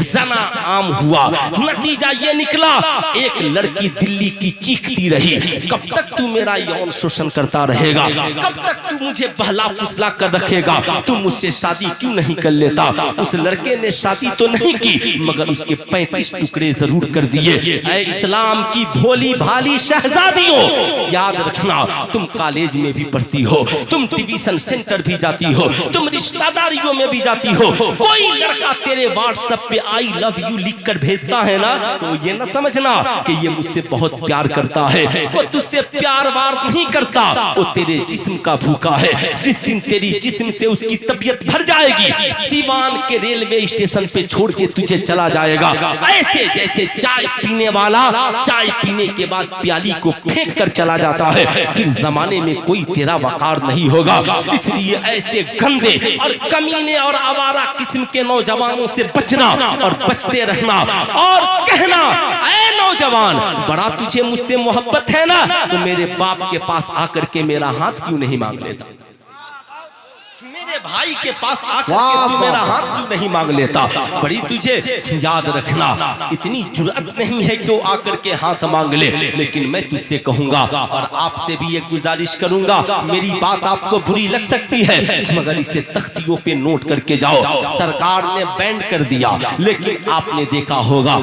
ज़ना आम हुआ। नतीजा ये निकला एक लड़की दिल्ली की चीखती रही कब तक तू मेरा यौन शोषण करता रहेगा, कब तक तू मुझे बहला फुसला कर रखेगा, तू मुझसे शादी क्यों नहीं कर लेता। उस लड़के ने शादी तो नहीं की मगर उसके 35 टुकड़े जरूर कर दिए। ऐ इस्लाम की भोली भाली शहजादियों याद रखना, तुम कॉलेज में भी पढ़ती हो, तुम ट्यूशन सेंटर भी जाती हो, तुम रिश्तेदारियों में भी जाती हो, कोई लड़का तेरे व्हाट्सएप पे आई लव यू लिख कर भेजता है ना तो ये ना समझना कि ये मुझसे बहुत प्यार करता है। वो तुझसे प्यार वार नहीं करता, वो तेरे जिस्म का भूखा है। जिस दिन तेरी जिस्म से उसकी तबीयत भर जाएगी, सीवान के रेलवे स्टेशन पे छोड़ के तुझे चला जाएगा। ऐसे जैसे चाय पीने वाला चाय पीने के बाद प्याली को फेंक कर चला जाता है, फिर जमाने में कोई तेरा वकार नहीं होगा। इसलिए ऐसे गंदे और कमीने और आवारा किस्म के नौजवानों से बचना और बचते रहना और कहना, ऐ नौजवान, बड़ा तुझे मुझसे मोहब्बत है ना, तो मेरे बाप के पास आकर के मेरा हाथ क्यों नहीं मांग लेता? मेरे भाई के पास आकर के तू मेरा हाथ क्यों नहीं मांग लेता? बड़ी तुझे याद रखना, इतनी जुर्अत नहीं है कि वो आकर के हाथ मांग ले। लेकिन मैं तुझसे कहूंगा और आपसे भी एक गुजारिश करूंगा, मेरी बात आपको बुरी लग सकती है मगर इसे तख्तियों पे नोट करके जाओ। सरकार ने बैन कर दिया, लेकिन आपने देखा होगा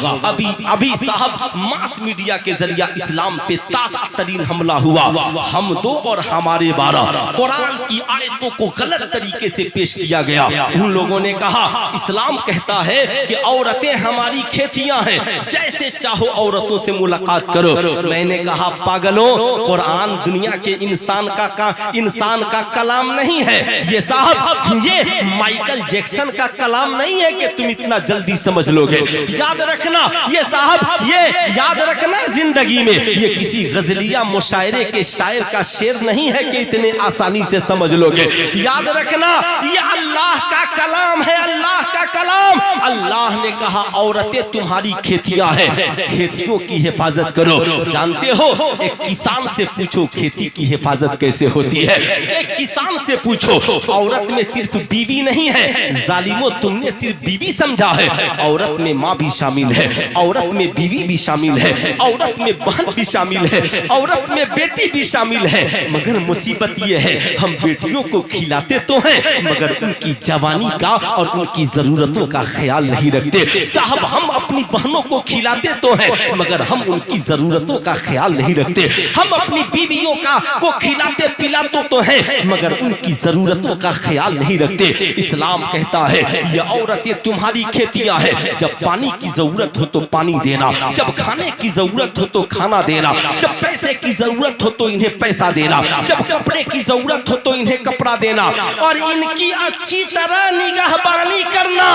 अभी साहब मास मीडिया के जरिए इस्लाम पे ताज़ा तरीन हमला हुआ। हम दो और हमारे 12 कुरान की आयतों को गलत तरीके से पेश किया गया। उन लोगों ने कहा इस्लाम कहता है कि औरतें हमारी खेतियां हैं, जैसे चाहो औरतों से मुलाकात करो। मैंने कहा पागलों, कुरान दुनिया के इंसान का कलाम नहीं है। ये साहब ये माइकल जैक्सन का कलाम नहीं है कि तुम इतना जल्दी समझ लोगे। याद रखना ये साहब, ये याद रखना जिंदगी में ये किसी गजलिया मुशायरे के शायर का शेर नहीं है कि इतने आसानी से समझ लोगे। याद रखना ये अल्लाह का कलाम है, अल्लाह का कलाम। अल्लाह ने कहा औरतें तुम्हारी खेतियां हैं, खेतियों की हिफाजत करो। जानते हो एक किसान से पूछो खेती की हिफाजत कैसे होती है। एक किसान से पूछो, औरत में सिर्फ बीवी नहीं है, जालिमो तुमने सिर्फ बीवी समझा है। औरत में माँ भी शामिल है, औरत में बीवी भी शामिल है, औरत में बहन भी शामिल है, औरत में बेटी भी शामिल है। मगर मुसीबत ये है हम बेटियों को खिलाते तो हैं मगर उनकी जवानी का और उनकी जरूरतों का ख्याल नहीं रखते। साहब हम अपनी बहनों को खिलाते तो हैं मगर हम उनकी जरूरतों का ख्याल नहीं रखते। हम अपनी बीवियों को खिलाते पिलाते तो हैं मगर उनकी जरूरतों का ख्याल नहीं रखते। इस्लाम कहता है ये औरतें तुम्हारी खेतियां हैं, जब पानी की जरूरत हो तो पानी देना, जब खाने की जरूरत हो तो खाना देना, जब पैसे की जरूरत हो तो इन्हें पैसा देना, जब कपड़े की जरूरत हो तो इन्हें कपड़ा देना और इनकी अच्छी तरह निगहबानी करना।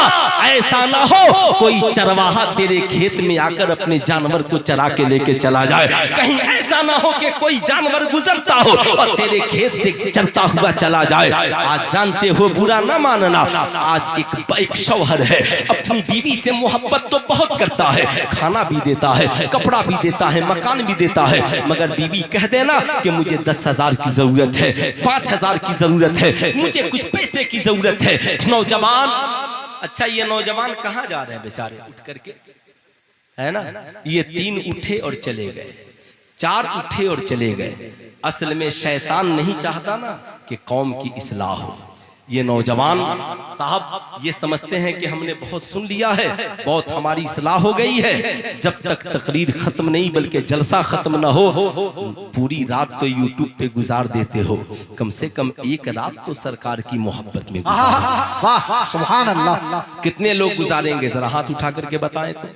ऐसा ना हो कोई चरवाहा तेरे खेत में आकर अपने जानवर को चरा के लेके चला जाए। कहीं ऐसा ना हो कि कोई जानवर गुजरता हो और तेरे खेत से चरता हुआ चला जाए। आज जानते हो बुरा ना मानना, आज एक शौहर है अपनी बीवी से मोहब्बत तो बहुत करता है, खाना भी देता है, कपड़ा भी देता है, मकान भी देता है, मगर बीवी कह देना कि मुझे 10,000 की जरूरत है, 5,000 की जरूरत है, मुझे कुछ पैसे की जरूरत है। नौजवान, अच्छा ये नौजवान कहाँ जा रहे हैं बेचारे उठ करके, है ना? ये 3 उठे और चले गए, 4 उठे और चले गए। असल में शैतान नहीं चाहता ना कि कौम की इस्लाह हो। ये नौजवान साहब ये समझते हैं कि हमने बहुत सुन लिया है, बहुत हमारी इस्लाह हो गई है। जब तक तकरीर खत्म नहीं बल्कि जलसा खत्म ना हो, पूरी रात तो यूट्यूब पे गुजार देते हो, कम से कम एक रात तो सरकार की मोहब्बत में गुजारो। वाह सुभान अल्लाह। कितने लोग गुजारेंगे जरा हाथ उठा करके बताएं तो?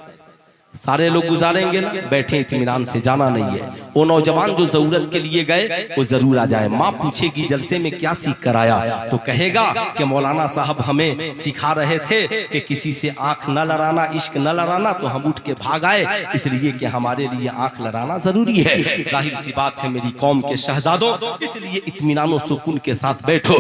सारे लोग गुजारेंगे ना? बैठे इत्मीनान से, जाना नहीं है। वो नौजवान जो जरूरत के लिए गए वो जरूर आ जाए। माँ पूछेगी जलसे में क्या सीख कर आया, तो कहेगा कि मौलाना साहब हमें सिखा रहे थे कि किसी से आंख न लड़ाना, इश्क न लड़ाना, तो हम उठ के भाग आए, इसलिए कि हमारे लिए आंख लड़ाना जरूरी है। जाहिर सी बात है मेरी कौम के शहजादों, इसलिए इत्मीनान सुकून के साथ बैठो।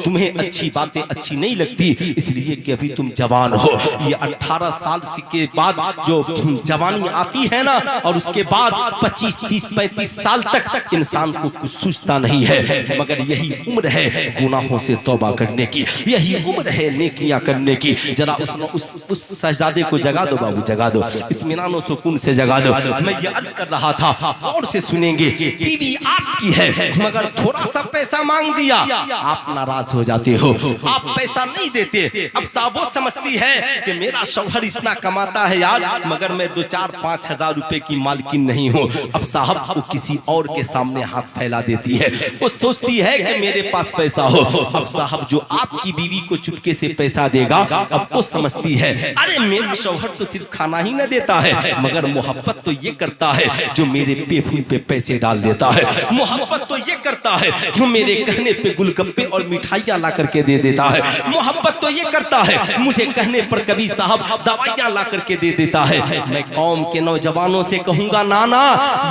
तुम्हें अच्छी बातें अच्छी नहीं लगती इसलिए कि अभी तुम जवान हो। ये 18 साल के बाद जो जवानी आती है ना, और उसके बाद 25, 30, 35 साल तक इंसान को कुछ सूझता नहीं है, मगर यही उम्र है गुनाहों से तौबा करने की, यही उम्र है नेकियां करने की। जरा उस शहजादे को जगा दो बाबू, जगा दो, इत्मीनान और सुकून से जगा दो। मैं ये अर्ज कर रहा था, और से सुनेंगे, बीवी आपकी है मगर थोड़ा सा पैसा मांग दिया आप नाराज हो जाते हो, आप पैसा नहीं देते। अब साहब वो समझती है कि मेरा शौहर इतना कमाता है यार, मगर मैं 2-4-5 हजार रुपए की मालकिन नहीं हूँ। अब साहब वो किसी और के सामने हाथ फैला देती है, वो सोचती है कि मेरे पास पैसा हो। अब साहब जो आपकी बीवी को चुपके से पैसा देगा, अब वो समझती है अरे मेरा शौहर तो सिर्फ खाना ही न देता है, मगर मोहब्बत तो ये करता है जो मेरे पेफून पे पैसे डाल देता है, मोहब्बत तो ये करता है जो मेरे कहने पे गुलगप्पे और मिठाइयाँ ला करके दे देता है, मोहब्बत तो ये करता है मुझे कहने पर कभी साहब दवाइयाँ ला करके दे देता है। मैं कौम के नौजवानों से कहूंगा नाना,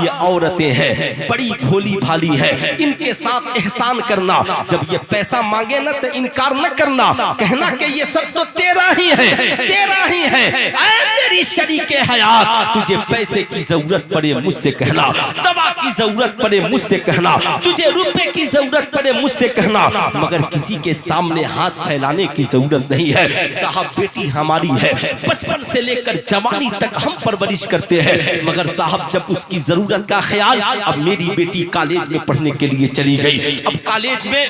ये औरतें हैं बड़ी भोली भाली है, इनके साथ एहसान करना, जब ये पैसा मांगे ना तो इनकार न करना, कहना कि ये सब तो तेरा ही है, तेरा ही है। ऐ मेरी शरीके हयात, तुझे पैसे की जरूरत पड़े मुझसे कहना, दवा की जरूरत पड़े मुझसे कहना, तुझे रुपए की जरूरत पड़े मुझसे कहना, मगर किसी के सामने हाथ फैलाने की जरूरत नहीं है। साहब बेटी हमारी है, बचपन से लेकर जवानी तक हम परवरिश करते हैं, मगर साहब जब उसकी जरूरत का ख्याल, अब मेरी बेटी कॉलेज में पढ़ने के लिए चली गई, अब कॉलेज में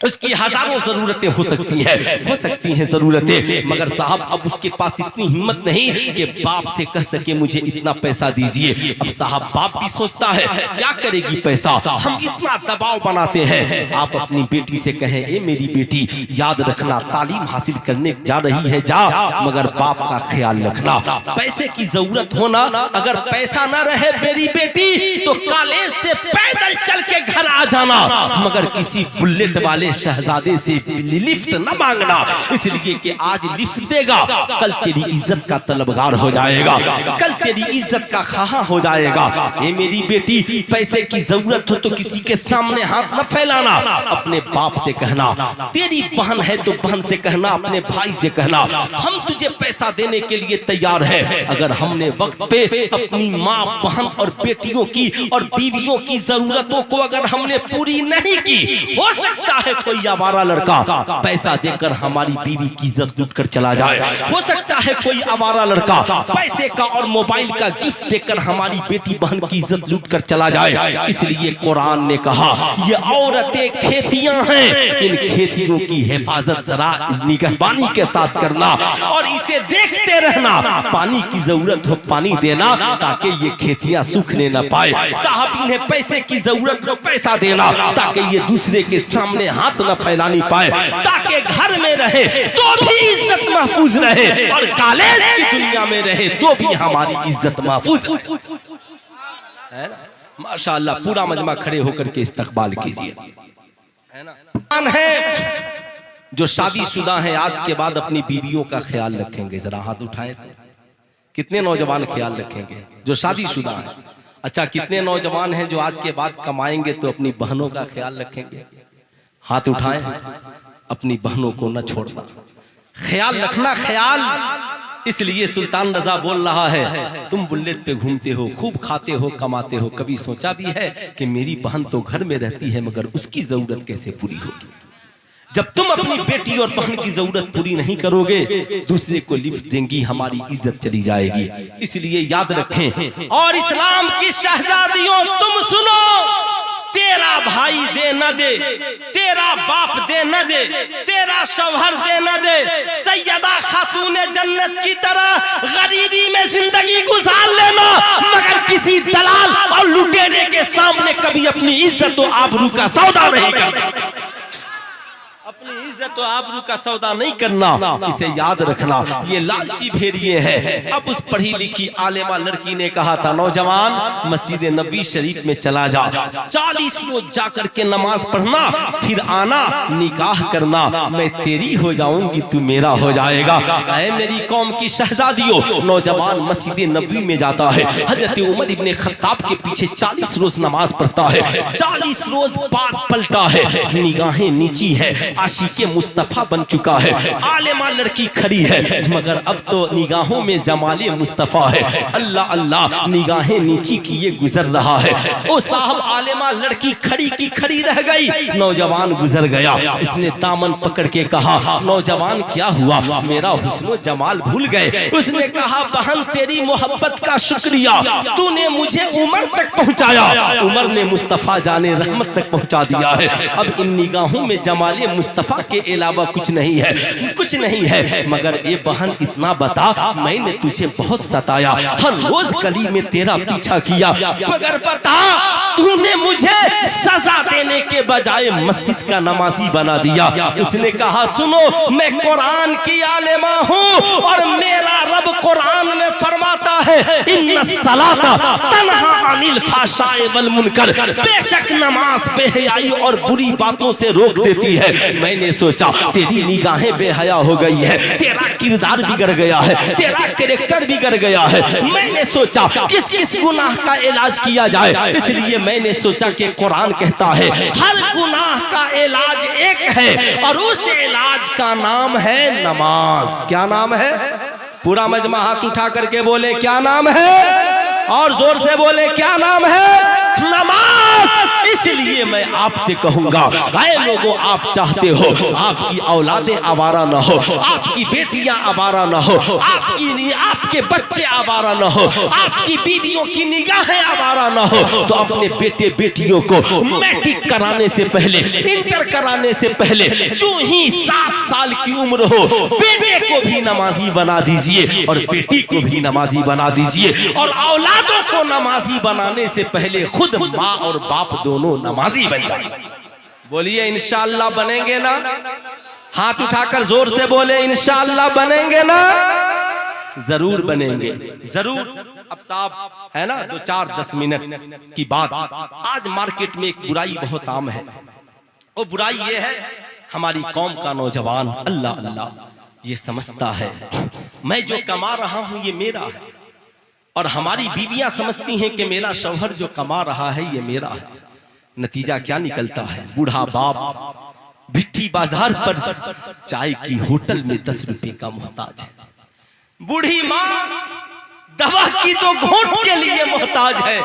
उसकी हजारों जरूरतें हो सकती हैं जरूरतें, मगर साहब अब उसके पास इतनी हिम्मत नहीं कि बाप से कह सके मुझे इतना पैसा दीजिए। अब साहब बाप भी सोचता है क्या करेगी पैसा, हम इतना दबाव बनाते हैं। आप अपनी बेटी से कहें ए मेरी बेटी याद रखना तालीम हासिल करने जा रही है जा, मगर बाप का ख्याल रखना, पैसे की जरूरत होना, अगर पैसा न रहे मेरी बेटी तो कॉलेज से पैदल चल के घर आ जाना, मगर किसी बुलेट वाले शहजादे से लिफ्ट न मांगना, इसलिए कि आज लिफ्ट देगा कल तेरी इज्जत का तलबगार हो जाएगा, कल तेरी इज्जत का खाहा हो जाएगा। ये मेरी बेटी पैसे की जरूरत हो तो किसी के सामने हाथ न फैलाना, अपने बाप से कहना, तेरी बहन है तो बहन से कहना, अपने भाई से कहना हम तुझे पैसा देने के लिए तैयार है। अगर हमने वक्त पे अपनी माँ बहन और बेटियों की और बीवियों की जरूरतों को अगर हमने पूरी नहीं की, हो सकता है कोई आवारा लड़का पैसा देकर हमारी बीवी की इज्जत लूट कर चला जाए, हो सकता है कोई आवारा लड़का पैसे का और मोबाइल का गिफ्ट देकर हमारी बेटी बहन की इज्जत लूट कर चला जाए। इसलिए कुरान ने कहा ये औरतें खेतियां हैं, इन खेतियों की हिफाजत जरा निगहबानी के साथ करना और इसे देखते रहना, पानी की जरूरत हो पानी देना ताकि ये खेतियां सूखने न पाए। साहब इन्हें पैसे की जरूरत हो पैसा देना ताकि ये दूसरे के सामने हाथ न फैलानी पाए, ताकि घर में रहे तो भी इज्जत महफूज रहे और कॉलेज की दुनिया में रहे तो भी हमारी इज्जत महफूज है। माशाअल्लाह पूरा मजमा खड़े होकर के इस्तकबाल कीजिए। है ना जो शादीशुदा हैं आज के बाद अपनी बीवियों का ख्याल रखेंगे, जरा हाथ उठाएं तो कितने नौजवान ख्याल रखेंगे जो शादीशुदा हैं? अच्छा कितने नौजवान हैं जो आज के बाद कमाएंगे तो अपनी बहनों का ख्याल रखेंगे? हाथ उठाएं, अपनी बहनों को न छोड़ना, ख्याल रखना ख्याल। इसलिए सुल्तान रजा बोल रहा है तुम बुलेट पे घूमते हो, खूब खाते हो, कमाते हो, कभी सोचा भी है कि मेरी बहन तो घर में रहती है मगर उसकी जरूरत कैसे पूरी होगी? जब तुम अपनी बेटी और बहन की जरूरत पूरी नहीं करोगे, दूसरे को लिफ्ट देंगी, हमारी इज्जत चली जाएगी। इसलिए याद रखें। और इस्लाम की शहजादियों तुम सुनो, तेरा भाई दे न दे, तेरा बाप दे न दे, तेरा शौहर दे न दे, सैयदा खातूने जन्नत की तरह गरीबी में जिंदगी गुजार लेना, मगर किसी दलाल और लुटेरे के सामने कभी अपनी इज्जत और आबरू का सौदा नहीं करना, अपनी इज्जत तो आबरू का सौदा नहीं करना। इसे याद रखना, ये लालची भेड़िए है। अब उस पढ़ी लिखी आलिमा लड़की ने कहा था नौजवान मस्जिद नबी शरीफ में चला जा, 40 रोज जाकर के नमाज पढ़ना, फिर आना निकाह करना, मैं तेरी हो जाऊंगी तू मेरा हो जाएगा। ऐ मेरी कौम की शहजादियों, नौजवान मस्जिद नबी में जाता है, हजरत उमर इब्ने खत्ताब के पीछे 40 रोज नमाज पढ़ता है, 40 रोज पाक पलटा है, निगाहें नीची है, आशिके मुस्तफा बन चुका है, आलिमा लड़की खड़ी है, मगर अब तो निगाहों में जमाले मुस्तफा है। अल्लाह अल्लाह निगाहें नीची किए गुजर रहा है। ओ साहब आलिमा लड़की खड़ी की खड़ी रह गई, नौजवान गुजर गया। उसने दामन पकड़ के कहा नौजवान क्या हुआ, मेरा हुस्न जमाल भूल गए? उसने कहा बहन तेरी मोहब्बत का शुक्रिया, तूने मुझे उमर तक पहुंचाया, उमर ने मुस्तफा जाने रहमत तक पहुंचा दिया है। अब इन निगाहों में जमाले मुस्तफा के अलावा कुछ नहीं है, कुछ नहीं है। मगर ए बहन इतना बता, मैंने तुझे बहुत सताया, हर रोज गली में तेरा पीछा किया, मगर बता तूने मुझे सजा देने के बजाय मस्जिद का नमाजी बना दिया। उसने कहा सुनो, मैं कुरान की आलिमा हूँ और मेरा रब कुरान में फरमाता है इन्नस सलाता तन्हा अनिल फाशाए वल मुनकर, बेशक नमाज बेहयाई और बुरी बातों से रोक देती है। मैंने सोचा तेरी निगाहें बेहया हो गई है, तेरा किरदार बिगड़ गया है, तेरा कैरेक्टर बिगड़ गया है। मैंने सोचा किस किस गुनाह का इलाज किया जाए, इसलिए मैंने सोचा कि कुरान कहता है हर गुनाह का इलाज एक है और उस इलाज का नाम है नमाज। क्या नाम है? पूरा मजमा हाथ उठा करके बोले क्या नाम है, और जोर से बोले क्या नाम है? नमाज। इसलिए मैं आपसे कहूंगा, आए लोगों, आप चाहते हो आपकी औलादें आवारा न हो, आपकी बेटियां आवारा न हो, आपके बच्चे आवारा न हो, आपकी बीवियों की निगाहें आवारा न हो, तो अपने बेटे बेटियों को मैट्रिक कराने से पहले, इंटर कराने से पहले, जो ही 7 साल की उम्र हो, बेटे को भी नमाजी बना दीजिए और बेटी को भी नमाजी बना दीजिए। और औलादों को नमाजी बनाने से पहले खुद माँ और बाप दोनों नमाजी बन जाए। बोलिए इंशाअल्लाह बनेंगे ना? हाथ उठाकर जोर से बोले इंशाअल्लाह बनेंगे ना? जरूर बनेंगे, जरूर। अब साहब है ना, 2-4-10 मिनट की बात। आज मार्केट में एक बुराई बहुत आम है, वो बुराई ये है, हमारी कौम का नौजवान अल्लाह अल्लाह ये समझता है मैं जो कमा रहा हूं ये मेरा है, और हमारी बीवियां समझती हैं कि मेरा शौहर जो कमा रहा है ये मेरा है। नतीजा क्या निकलता है? बूढ़ा बाप भिट्टी बाजार पर चाय की होटल में 10 रुपए का मोहताज है, बूढ़ी माँ दवा की 2 घूंट के लिए मोहताज है।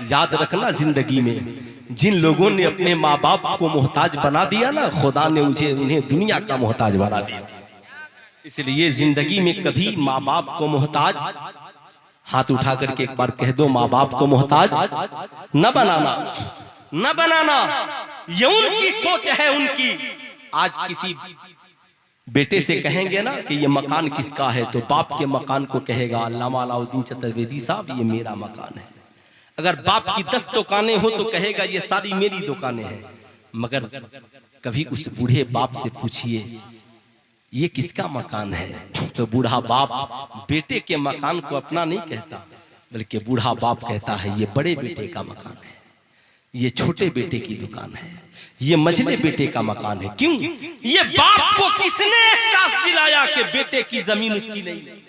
याद रखना, जिंदगी में जिन लोगों ने अपने माँ बाप को मोहताज बना दिया ना, खुदा ने उन्हें दुनिया का मोहताज बना दिया। इसलिए जिंदगी में कभी माँ बाप को मोहताज, हाथ उठा करके एक बार कह दो, माँ बाप को मोहताज न बनाना, न बनाना। ये उनकी सोच है, उनकी। आज किसी बेटे से कहेंगे ना कि ये मकान किसका है, तो बाप के मकान को कहेगा अल्लामा अलाउद्दीन चतुर्वेदी साहब ये मेरा मकान है। अगर बाप की 10 दुकानें हो तो कहेगा ये सारी मेरी दुकानें हैं। मगर कभी उस बूढ़े बाप से पूछिए ये किसका मकान है, तो बूढ़ा बाप बेटे के मकान को अपना नहीं कहता, बल्कि बूढ़ा बाप कहता है ये बड़े बेटे का मकान है, ये छोटे बेटे की दुकान है, ये मझले बेटे का मकान है। क्यों? ये बाप को किसने एहसास दिलाया कि बेटे की जमीन उसकी नहीं है?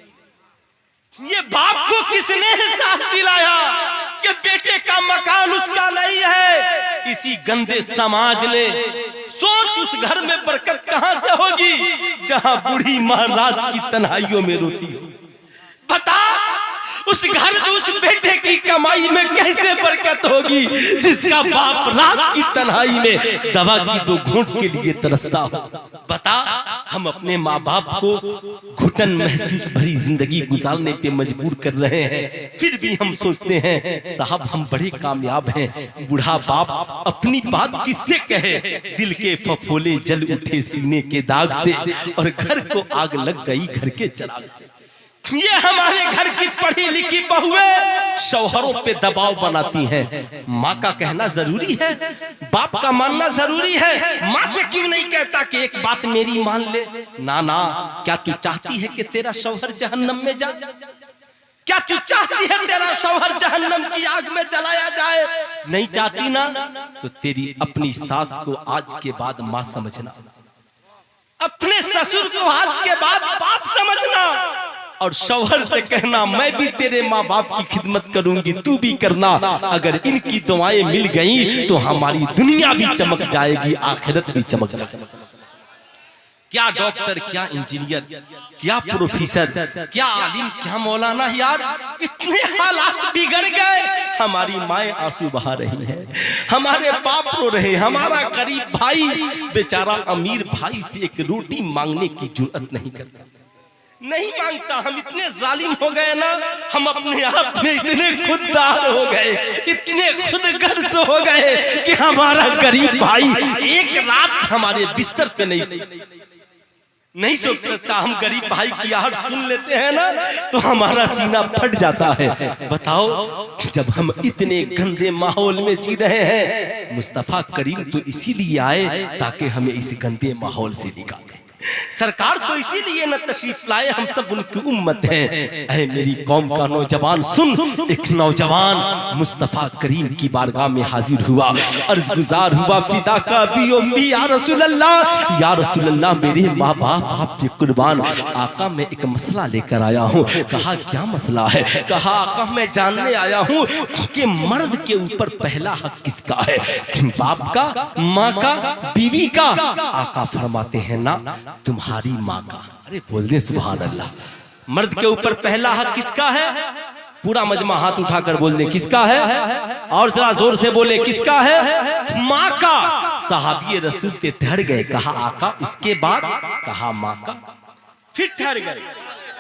ये बाप को किसने एहसास दिलाया कि बेटे का मकान उसका नहीं है? इसी गंदे समाज ने। सोच उस घर में बरकत कहां से होगी जहां बूढ़ी मां रात की तन्हाइयों में रोती हो? बता, उस घर में उस बेटे की कमाई में कैसे बरकत होगी जिसका बाप रात की तन्हाई में दवा की 2 घूंट के लिए तरसता हो? बता, हम अपने माँ बाप को घुटन महसूस भरी जिंदगी गुजारने पे मजबूर कर रहे हैं, फिर भी हम सोचते हैं साहब हम बड़े कामयाब हैं। बूढ़ा बाप अपनी बात किससे कहे? दिल के फफोले जल उठे सीने के दाग से, और घर को आग लग गई घर के चिराग से। ये हमारे घर की पढ़ी लिखी बहुएं शौहरों पे दबाव बनाती हैं। माँ का कहना जरूरी है, बाप का मानना जरूरी है। माँ से क्यों नहीं कहता कि एक बात मेरी मान ले? ना ना, क्या तू चाहती है कि तेरा शौहर जहन्नम में जाए? क्या तू चाहती है तेरा शौहर जहन्नम की आग में जलाया जाए? नहीं चाहती ना, तो तेरी अपनी सास को आज के बाद माँ समझना, अपने ससुर को आज के बाद बाप समझना, और शौहर से कहना मैं भी तेरे माँ बाप की खिदमत करूंगी, तू भी करना। अगर इनकी दुआएं मिल गई तो हमारी दुनिया भी चमक जाएगी, आखिरत भी चमक जाएगी। क्या डॉक्टर, क्या इंजीनियर, क्या प्रोफेसर, क्या आलिम, क्या मौलाना, यार इतने हालात बिगड़ गए। हमारी माएं आंसू बहा रही हैं, हमारे बाप रो रहे, हमारा गरीब भाई बेचारा अमीर भाई से एक रोटी मांगने की जुर्रत नहीं करता। नहीं मांगता। हम इतने जालिम हो गए ना, हम अपने आप में इतने खुददार हो गए, इतने खुदगर्ज हो गए कि हमारा गरीब भाई एक रात हमारे बिस्तर पे नहीं सोच सकता। हम गरीब भाई की आहट सुन लेते हैं ना तो हमारा सीना फट जाता है। बताओ, जब हम इतने गंदे माहौल में जी रहे हैं, मुस्तफा करीम तो इसीलिए आए ताकि हमें इस गंदे माहौल से निकाले। सरकार तो इसीलिए न तशरीफ लाए, हम सब उनकी उम्मत हैं। ऐ मेरी कौम का नौजवान सुन, एक नौजवान मुस्तफा करीम की बारगाह में हाजिर हुआ, अर्ज गुजार हुआ, फिदा का भी उम्मी या रसूल अल्लाह, या रसूल अल्लाह मेरे माँ बाप आपके कुर्बान, आका मैं एक मसला लेकर आया हूँ। कहा क्या मसला है? कहा आका मैं जानने आया हूँ कि मर्द के ऊपर पहला हक किसका है, बाप का, माँ का, बीवी का? आका फरमाते हैं ना, तुम्हारी माँ का। अरे बोल दे सुभान अल्लाह। मर्द के ऊपर पहला हक किसका है? पूरा मजमा हाथ उठाकर बोल दे किसका है, और जरा जोर से बोले किसका है? माँ का। सहाबी रसूल से ठहर गए, कहा आका उसके बाद? कहा माँ का। फिर ठहर गए,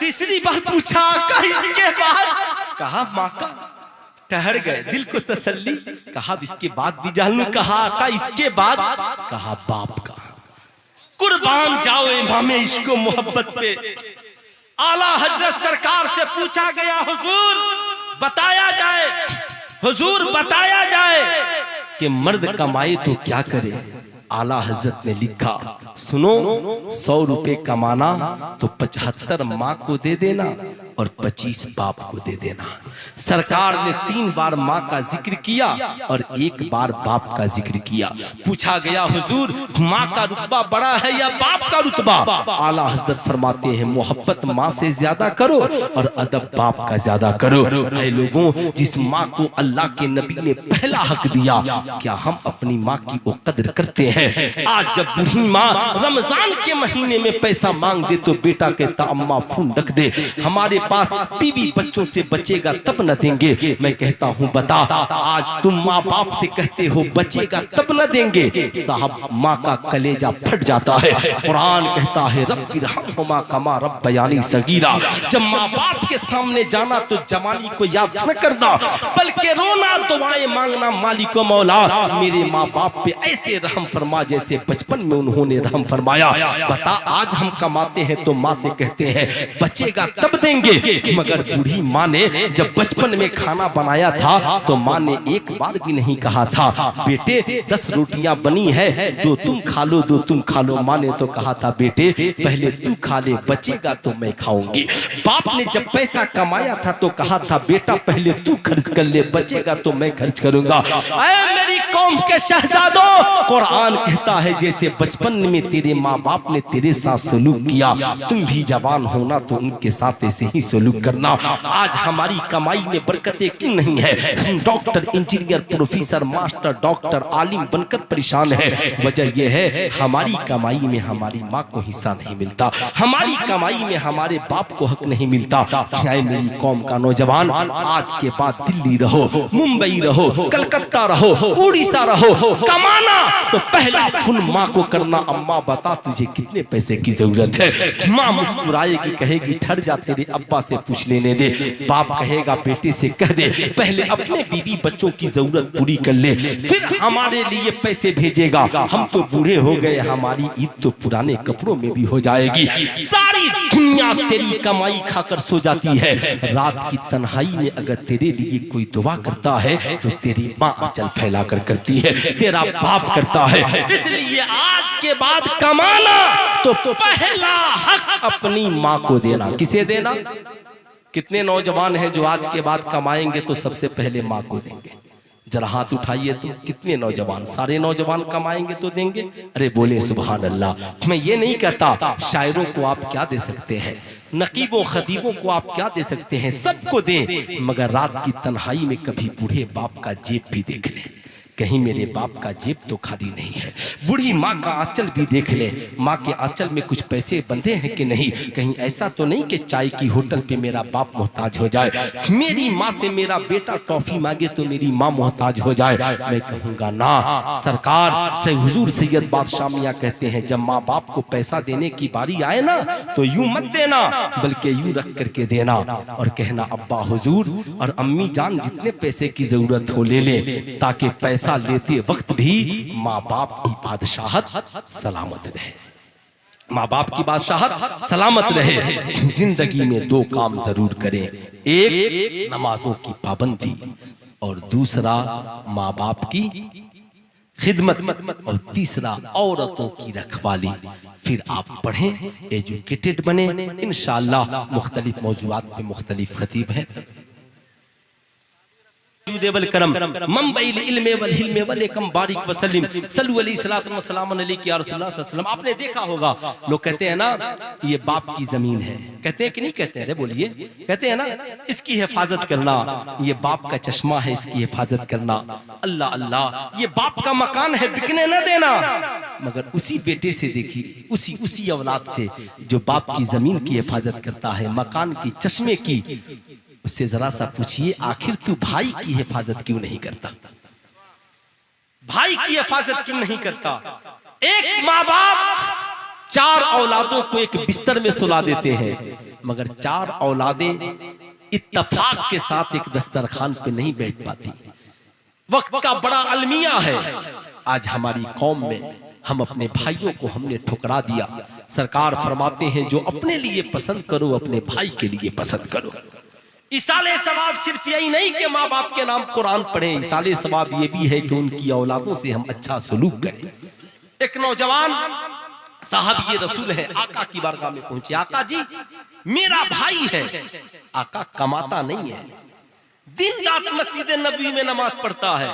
तीसरी बार पूछा आका इसके बाद? कहा माँ का। ठहर गए, दिल को तसल्ली, कहा इसके बाद भी जान लूं? कहा आका इसके बाद? कहा बाप का। कुर्बान जाओ इमामे इश्क व मोहब्बत पे। आला हजरत सरकार से पूछा गया, हुजूर बताया जाए, हुजूर बताया जाए कि मर्द कमाए तो क्या करे? आला हजरत ने लिखा, सुनो 100 रुपए कमाना तो 75 माँ को दे देना और 25 बाप को दे देना। सरकार ने 3 बार माँ का जिक्र किया और 1 बार बाप का जिक्र किया। पूछा गया, हुजूर माँ का रुतबा बड़ा है या बाप का रुतबा? आला हजरत फरमाते हैं, मोहब्बत माँ से ज्यादा करो और अदब बाप का ज्यादा करो। ऐ लोगों, जिस माँ को अल्लाह के नबी ने पहला हक दिया, क्या हम अपनी माँ की वो कदर करते हैं? आज जब बूढ़ी माँ रमजान के महीने में पैसा मांग दे तो बेटा कहता अम्मा फोन रख दे, हमारे पास बीवी बच्चों से बचेगा तब न देंगे। मैं कहता हूँ बता, आज तुम माँ बाप से कहते हो बचेगा तब न देंगे, साहब माँ का कलेजा फट जाता है। कुरान कहता है रब्बिरहम्हुमा कमा रब्बयानी सगीरा। जब माँ बाप के सामने जाना तो जवानी को याद न करना, बल्कि रोना, दुआएं मांगना, मालिक मौला मेरे माँ बाप पे ऐसे रहम फरमा जैसे बचपन में उन्होंने रहम फरमाया। बता, आज हम कमाते हैं तो माँ से कहते हैं बचेगा तब देंगे, मगर बूढ़ी माँ ने जब बचपन में खाना बनाया था तो माँ ने एक बार भी नहीं कहा था बेटे 10 रोटियां बनी है, 2 तुम खा लो, 2 तुम खा लो। माँ ने तो कहा था बेटे पहले तू खा ले, बचेगा तो मैं खाऊंगी। बाप ने जब पैसा कमाया था तो कहा था बेटा पहले तू खर्च कर ले, बचेगा तो मैं खर्च करूंगा। ऐ मेरी कौम के शहजादों, कुरान कहता है जैसे बचपन में तेरे माँ बाप ने तेरे साथ सलूक किया, तुम भी जवान होना तो उनके साथ ऐसे ही सलूक करना। आज हमारी कमाई में बरकतें क्यों नहीं है? हम doctor, engineer, professor, master, doctor, आलिम बनकर परेशान है। वजह यह है हमारी कमाई में हमारी माँ को हिस्सा नहीं मिलता, हमारी कमाई में हमारे बाप को हक नहीं मिलता। मेरी कौम का नौजवान, आज के बाद दिल्ली रहो, मुंबई रहो, कलकत्ता रहो, उड़ीसा रहो, कमाना तो पहला फुल माँ को करना। अम्मा बता तुझे कितने पैसे की जरूरत है? माँ मुस्कुराएगी, कहेगी ठहर जा तेरे अब्बा से पूछ लेने दे। बाप कहेगा बेटे से कह दे पहले अपने बीवी बच्चों की जरूरत पूरी कर ले, फिर हमारे लिए पैसे भेजेगा। हम तो बूढ़े हो गए, हमारी ईद तो पुराने कपड़ों में भी हो जाएगी। सारी दुनिया तेरी कमाई खाकर सो जाती है, रात की तन्हाई में अगर तेरे लिए कोई दुआ करता है तो तेरी माँ आंचल फैलाकर करती है, तेरा बाप करता है। इसलिए आज के बाद कमाना तो पहला हक अपनी माँ को देना। किसे देना? कितने नौजवान हैं जो आज के बाद कमाएंगे तो सबसे पहले माँ को देंगे? जरा हाथ उठाइए तो कितने नौजवान? सारे नौजवान कमाएंगे तो देंगे? अरे बोले सुभान अल्लाह। मैं ये नहीं कहता शायरों को आप क्या दे सकते हैं, नकीबों खतीबों को आप क्या दे सकते हैं, सबको दें, मगर रात की तन्हाई में कभी बूढ़े बाप का जेब भी देख लें, कहीं मेरे बाप का जेब तो खाली नहीं है। बूढ़ी माँ का आंचल भी देख ले, माँ के आंचल में कुछ पैसे बंधे हैं कि नहीं। कहीं ऐसा तो नहीं कि चाय की होटल पे मेरा बाप मोहताज हो जाए। मेरी माँ से मेरा बेटा टॉफी मांगे तो मेरी माँ मोहताज हो जाए। मैं कहूँगा ना। सरकार से हुजूर सैयद बादशाह मियां कहते हैं, जब माँ बाप को पैसा देने की बारी आए ना तो यूं मत देना, बल्कि यूं रख करके देना और कहना, अब्बा हुजूर और अम्मी जान जितने पैसे की जरूरत हो ले ले, ताकि पैसा लेते वक्त भी माँ बाप की बादशाहत सलामत रहे। माँ बाप की बादशाहत सलामत रहे। जिंदगी में दो काम जरूर करें, एक नमाजों की पाबंदी और दूसरा माँ बाप की खिदमत और तीसरा औरतों की रखवाली। फिर आप पढ़ें, एजुकेटेड बने। इंशाअल्लाह मुख्तलिफ मौजूआत पे मुख्तलिफ खतीब हैं। करम मंबइल इल्मे वल हिल्मे वल कम बारिक वसल्लम सल्लु अलैहि सलातु व सलाम अलैहि या रसूलुल्लाह सल्लल्लाहु अलैहि वसल्लम। आपने देखा होगा, लोग कहते हैं ना ये बाप की जमीन है, कहते हैं कि नहीं कहते हैं? अरे बोलिए, कहते हैं ना इसकी हिफाजत करना, ये बाप का चश्मा है, इसकी हिफाजत करना। अल्लाह अल्लाह, ये बाप का मकान है, बिकने न देना। मगर उसी बेटे से देखिए, उसी औलाद से जो बाप की जमीन की हिफाजत करता है, मकान की, चश्मे की, उससे जरा सा पूछिए, आखिर तू भाई की हिफाजत क्यों नहीं करता? भाई की हिफाजत क्यों नहीं करता? एक माँ बाप 4 औलादों को एक बिस्तर में सुला देते हैं, मगर 4 औलादें इत्तफाक के साथ एक दस्तरखान पे नहीं बैठ पाती। वक्त का बड़ा अलमिया है। आज हमारी कौम में हम अपने भाइयों को हमने ठुकरा दिया। सरकार फरमाते हैं, जो अपने लिए पसंद करो अपने भाई के लिए पसंद करो। इसाले सवाब सिर्फ यही नहीं कि माँ बाप के नाम कुरान पढ़ें, इसाले सवाब ये भी है कि उनकी औलादों से हम अच्छा सलूक करें। एक नौजवान साहब ये रसूल है, आका की बारगाह में पहुंचे, आका जी मेरा भाई है। आका कमाता नहीं है, दिन रात मस्जिद नबी में नमाज पढ़ता है।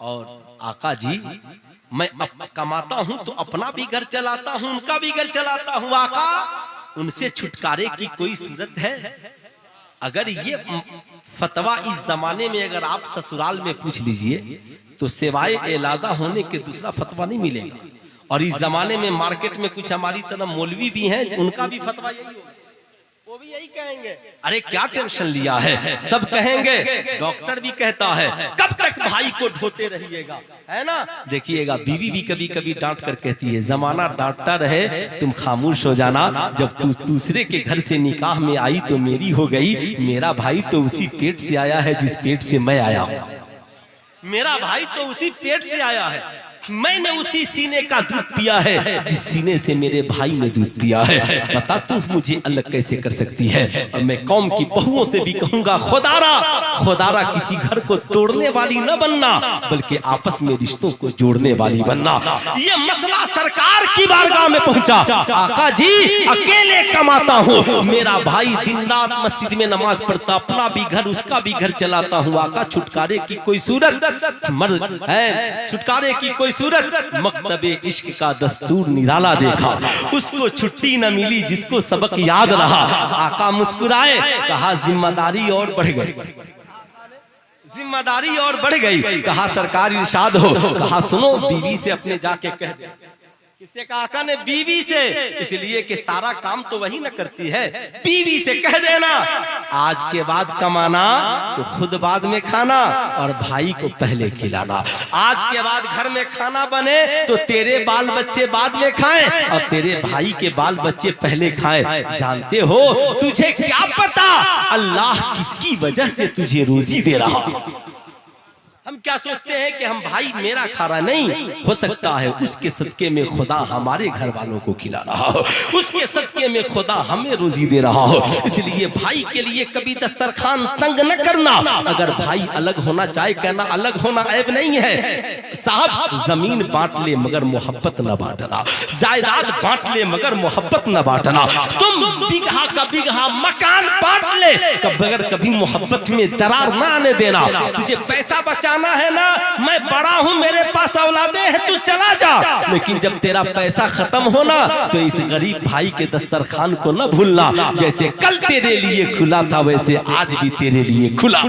और आका जी मैं कमाता हूं तो अपना भी घर चलाता हूं, उनका भी घर चलाता हूं। आका उनसे छुटकारे की कोई सूरत है? अगर ये फतवा इस जमाने में अगर आप ससुराल में पूछ लीजिए तो सिवाय इलादा होने के दूसरा फतवा नहीं मिलेगा। और इस जमाने में मार्केट में कुछ हमारी तरह मौलवी भी हैं, उनका भी फतवा यही होगा, वो भी यही कहेंगे, अरे क्या टेंशन लिया है, सब कहेंगे। डॉक्टर भी कहता है कब तक भाई को ढोते रहिएगा, है ना। देखिएगा बीवी भी कभी कभी डांट कर कहती है, जमाना डांटता रहे तुम खामोश हो जाना। जब तू दूसरे के घर से निकाह में आई तो मेरी हो गई, मेरा भाई तो उसी पेट से आया है जिस पेट से मैं आया हूं। मेरा भाई तो उसी पेट से आया है, मैंने उसी सीने का दूध पिया है जिस सीने से मेरे भाई ने दूध पिया है। बता तू मुझे अलग कैसे कर सकती है? और मैं कौम की बहुओं से भी कहूंगा, खुदारा किसी घर को तोड़ने वाली न बनना, बल्कि आपस में रिश्तों को जोड़ने वाली बनना। ये मसला सरकार की बारगाह में पहुंचा। आका जी अकेले कमाता हूँ, मेरा भाई दिन रात मस्जिद में नमाज पढ़ता, अपना भी घर उसका भी घर चलाता हूँ। आका छुटकारे की कोई सूरत मर्द है, छुटकारे की कोई सूरत? मकतबे इश्क का दस्तूर निराला देखा, उसको छुट्टी न मिली जिसको सबक याद रहा। आका मुस्कुराए, कहा जिम्मेदारी और बढ़ गई, जिम्मेदारी और बढ़ गई। कहा सरकार इरशाद हो, कहा सुनो बीवी से अपने जाके कह दे। किससे कहा? आका ने बीवी से, इसलिए कि सारा काम तो वही न करती है। बीवी से कह देना आज के बाद कमाना तो खुद बाद में खाना और भाई को पहले खिलाना। आज के बाद घर में खाना बने तो तेरे बाल बच्चे बाद में खाएं और तेरे भाई के बाल बच्चे पहले खाएं। जानते हो तुझे क्या पता अल्लाह किसकी वजह से तुझे रोजी दे रहा। हम क्या सोचते हैं कि हम भाई मेरा खा रहा, नहीं हो सकता है उसके सदके में खुदा हमारे घर वालों को खिला रहा हो, उसके सदके में खुदा हमें रोजी दे रहा हो। इसलिए भाई के लिए कभी दस्तरखान तंग न करना। अगर भाई अलग होना चाहे, कहना अलग होना ऐब नहीं है। साहब जमीन बांट ले मगर मोहब्बत न बांटना, जायदाद बांट ले मगर मोहब्बत न बांटना। तुम बिगहा का बिगहा मकान बांट ले मगर कभी मोहब्बत में दरार न आने देना। तुझे पैसा बचाना है ना, मैं बड़ा हूं, मेरे पास औलादे हैं, तू चला जा। लेकिन जब तेरा पैसा खत्म होना तो इस गरीब भाई के दस्तरखान को न भूलना। जैसे कल तेरे लिए खुला था वैसे आज भी तेरे लिए खुला।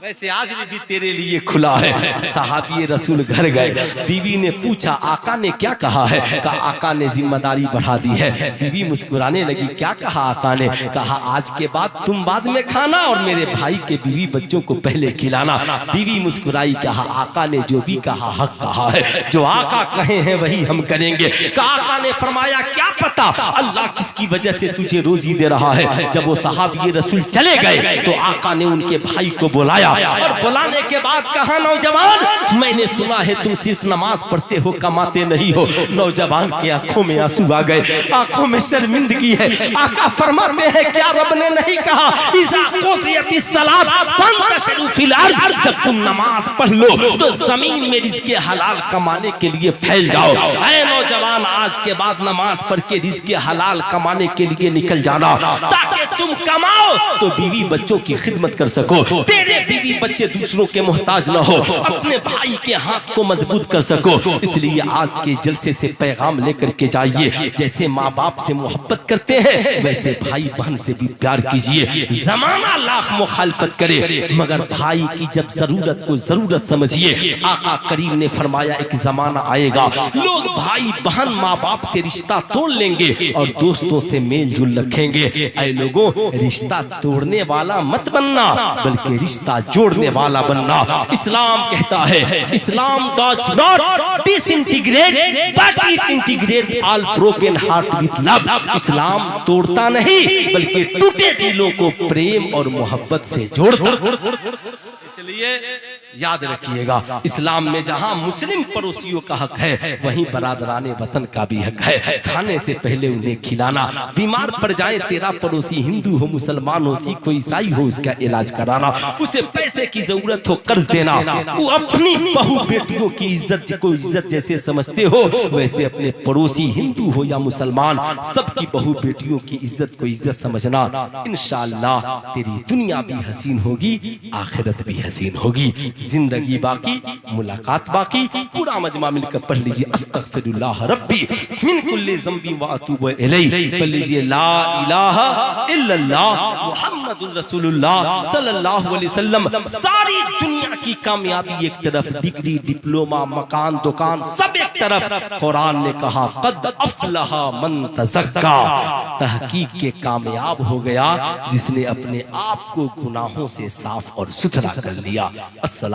वैसे आज भी तेरे लिए खुला है। सहाबी रसूल घर गए, बीवी ने पूछा आका ने क्या कहा है? कहा आका ने जिम्मेदारी बढ़ा दी है। बीवी मुस्कुराने लगी, क्या कहा आका ने? कहा आज के बाद तुम बाद में खाना और मेरे भाई के बीवी बच्चों को पहले खिलाना। बीवी मुस्कुराई, कहा आका ने जो भी कहा हक कहा है, जो आका कहे हैं वही हम करेंगे। कहा आका ने फरमाया क्या पता अल्लाह किसकी वजह से तुझे रोजी दे रहा है। जब वो सहाबी रसूल चले गए तो आका ने उनके भाई को बुलाया और बुलाने के बाद कहा नौजवान, मैंने सुना है तुम सिर्फ नमाज पढ़ते हो, कमाते नहीं हो। नौजवान के आंखों में आंसू आ गए, आंखों में शर्मिंदगी है। आका फरमाते हैं क्या रब ने नहीं कहा इज़ा क़ुज़ियतिस सलात फंतशिरू फिल अर्ज़, जब तुम नमाज पढ़ लो तो जमीन में रिज़्क़ हलाल कमाने के लिए फैल जाओ। ऐ नौजवान, आज के बाद नमाज पढ़ के रिज़्क़ हलाल कमाने के लिए निकल जाना, ताकि तुम कमाओ तो बीवी बच्चों की खिदमत कर सको, तेरे बीवी बच्चे दूसरों के मोहताज न हो, अपने भाई के हाथ को मजबूत कर सको। इसलिए आज के जलसे से पैगाम लेकर के जाइए, जैसे माँ बाप से मोहब्बत करते हैं वैसे भाई बहन से भी प्यार कीजिए। जमाना लाख मुखालफत करे मगर भाई की जब जरूरत को जरूरत समझिए। आका करीम ने फरमाया एक जमाना आएगा लोग भाई बहन माँ बाप से रिश्ता तोड़ लेंगे और दोस्तों से मेल जुल रखेंगे। ऐ लोगों, रिश्ता तोड़ने वाला मत बनना बल्कि रिश्ता जोड़ने वाला बनना। इस्लाम कहता है Islam does not disintegrate but it integrate all broken heart with love. इस्लाम तोड़ता नहीं बल्कि टूटे दिलों को प्रेम और मोहब्बत से जोड़ता। इसलिए याद रखिएगा, इस्लाम में जहां मुस्लिम पड़ोसियों का हक है वहीं बरादराने वतन का भी हक है। खाने से पहले उन्हें खिलाना, बीमार पड़ जाए तेरा पड़ोसी हिंदू हो मुसलमान हो सिख हो ईसाई हो उसका इलाज कराना, उसे पैसे की जरूरत हो कर्ज देना। वो अपनी बहू बेटियों की इज्जत को इज्जत जैसे समझते हो वैसे अपने पड़ोसी हिंदू हो या मुसलमान सबकी बहू बेटियों की इज्जत को इज्जत समझना। इंशाअल्लाह तेरी दुनिया भी हसीन होगी, आखिरत भी हसीन होगी। जिंदगी बाकी, मुलाकात बाकी। पूरा मजमा मिलकर पढ़ लीजिए अस्तगफिरुल्लाह रब्बी मिन कुल्ली ज़ंबी व अतूबु इलैहि। पढ़ लीजिए ला इलाहा इल्लल्लाह मुहम्मदुर रसूलुल्लाह सल्लल्लाहु अलैहि वसल्लम। सारी दुनिया की कामयाबी एक तरफ, डिग्री डिप्लोमा मकान दुकान सब एक तरफ। कुरान ने कहा कद अफलहा मन तज़क्का, तहकीक के कामयाब हो गया जिसने अपने आप को गुनाहों से साफ और सुथरा कर लिया। अस्सलाम।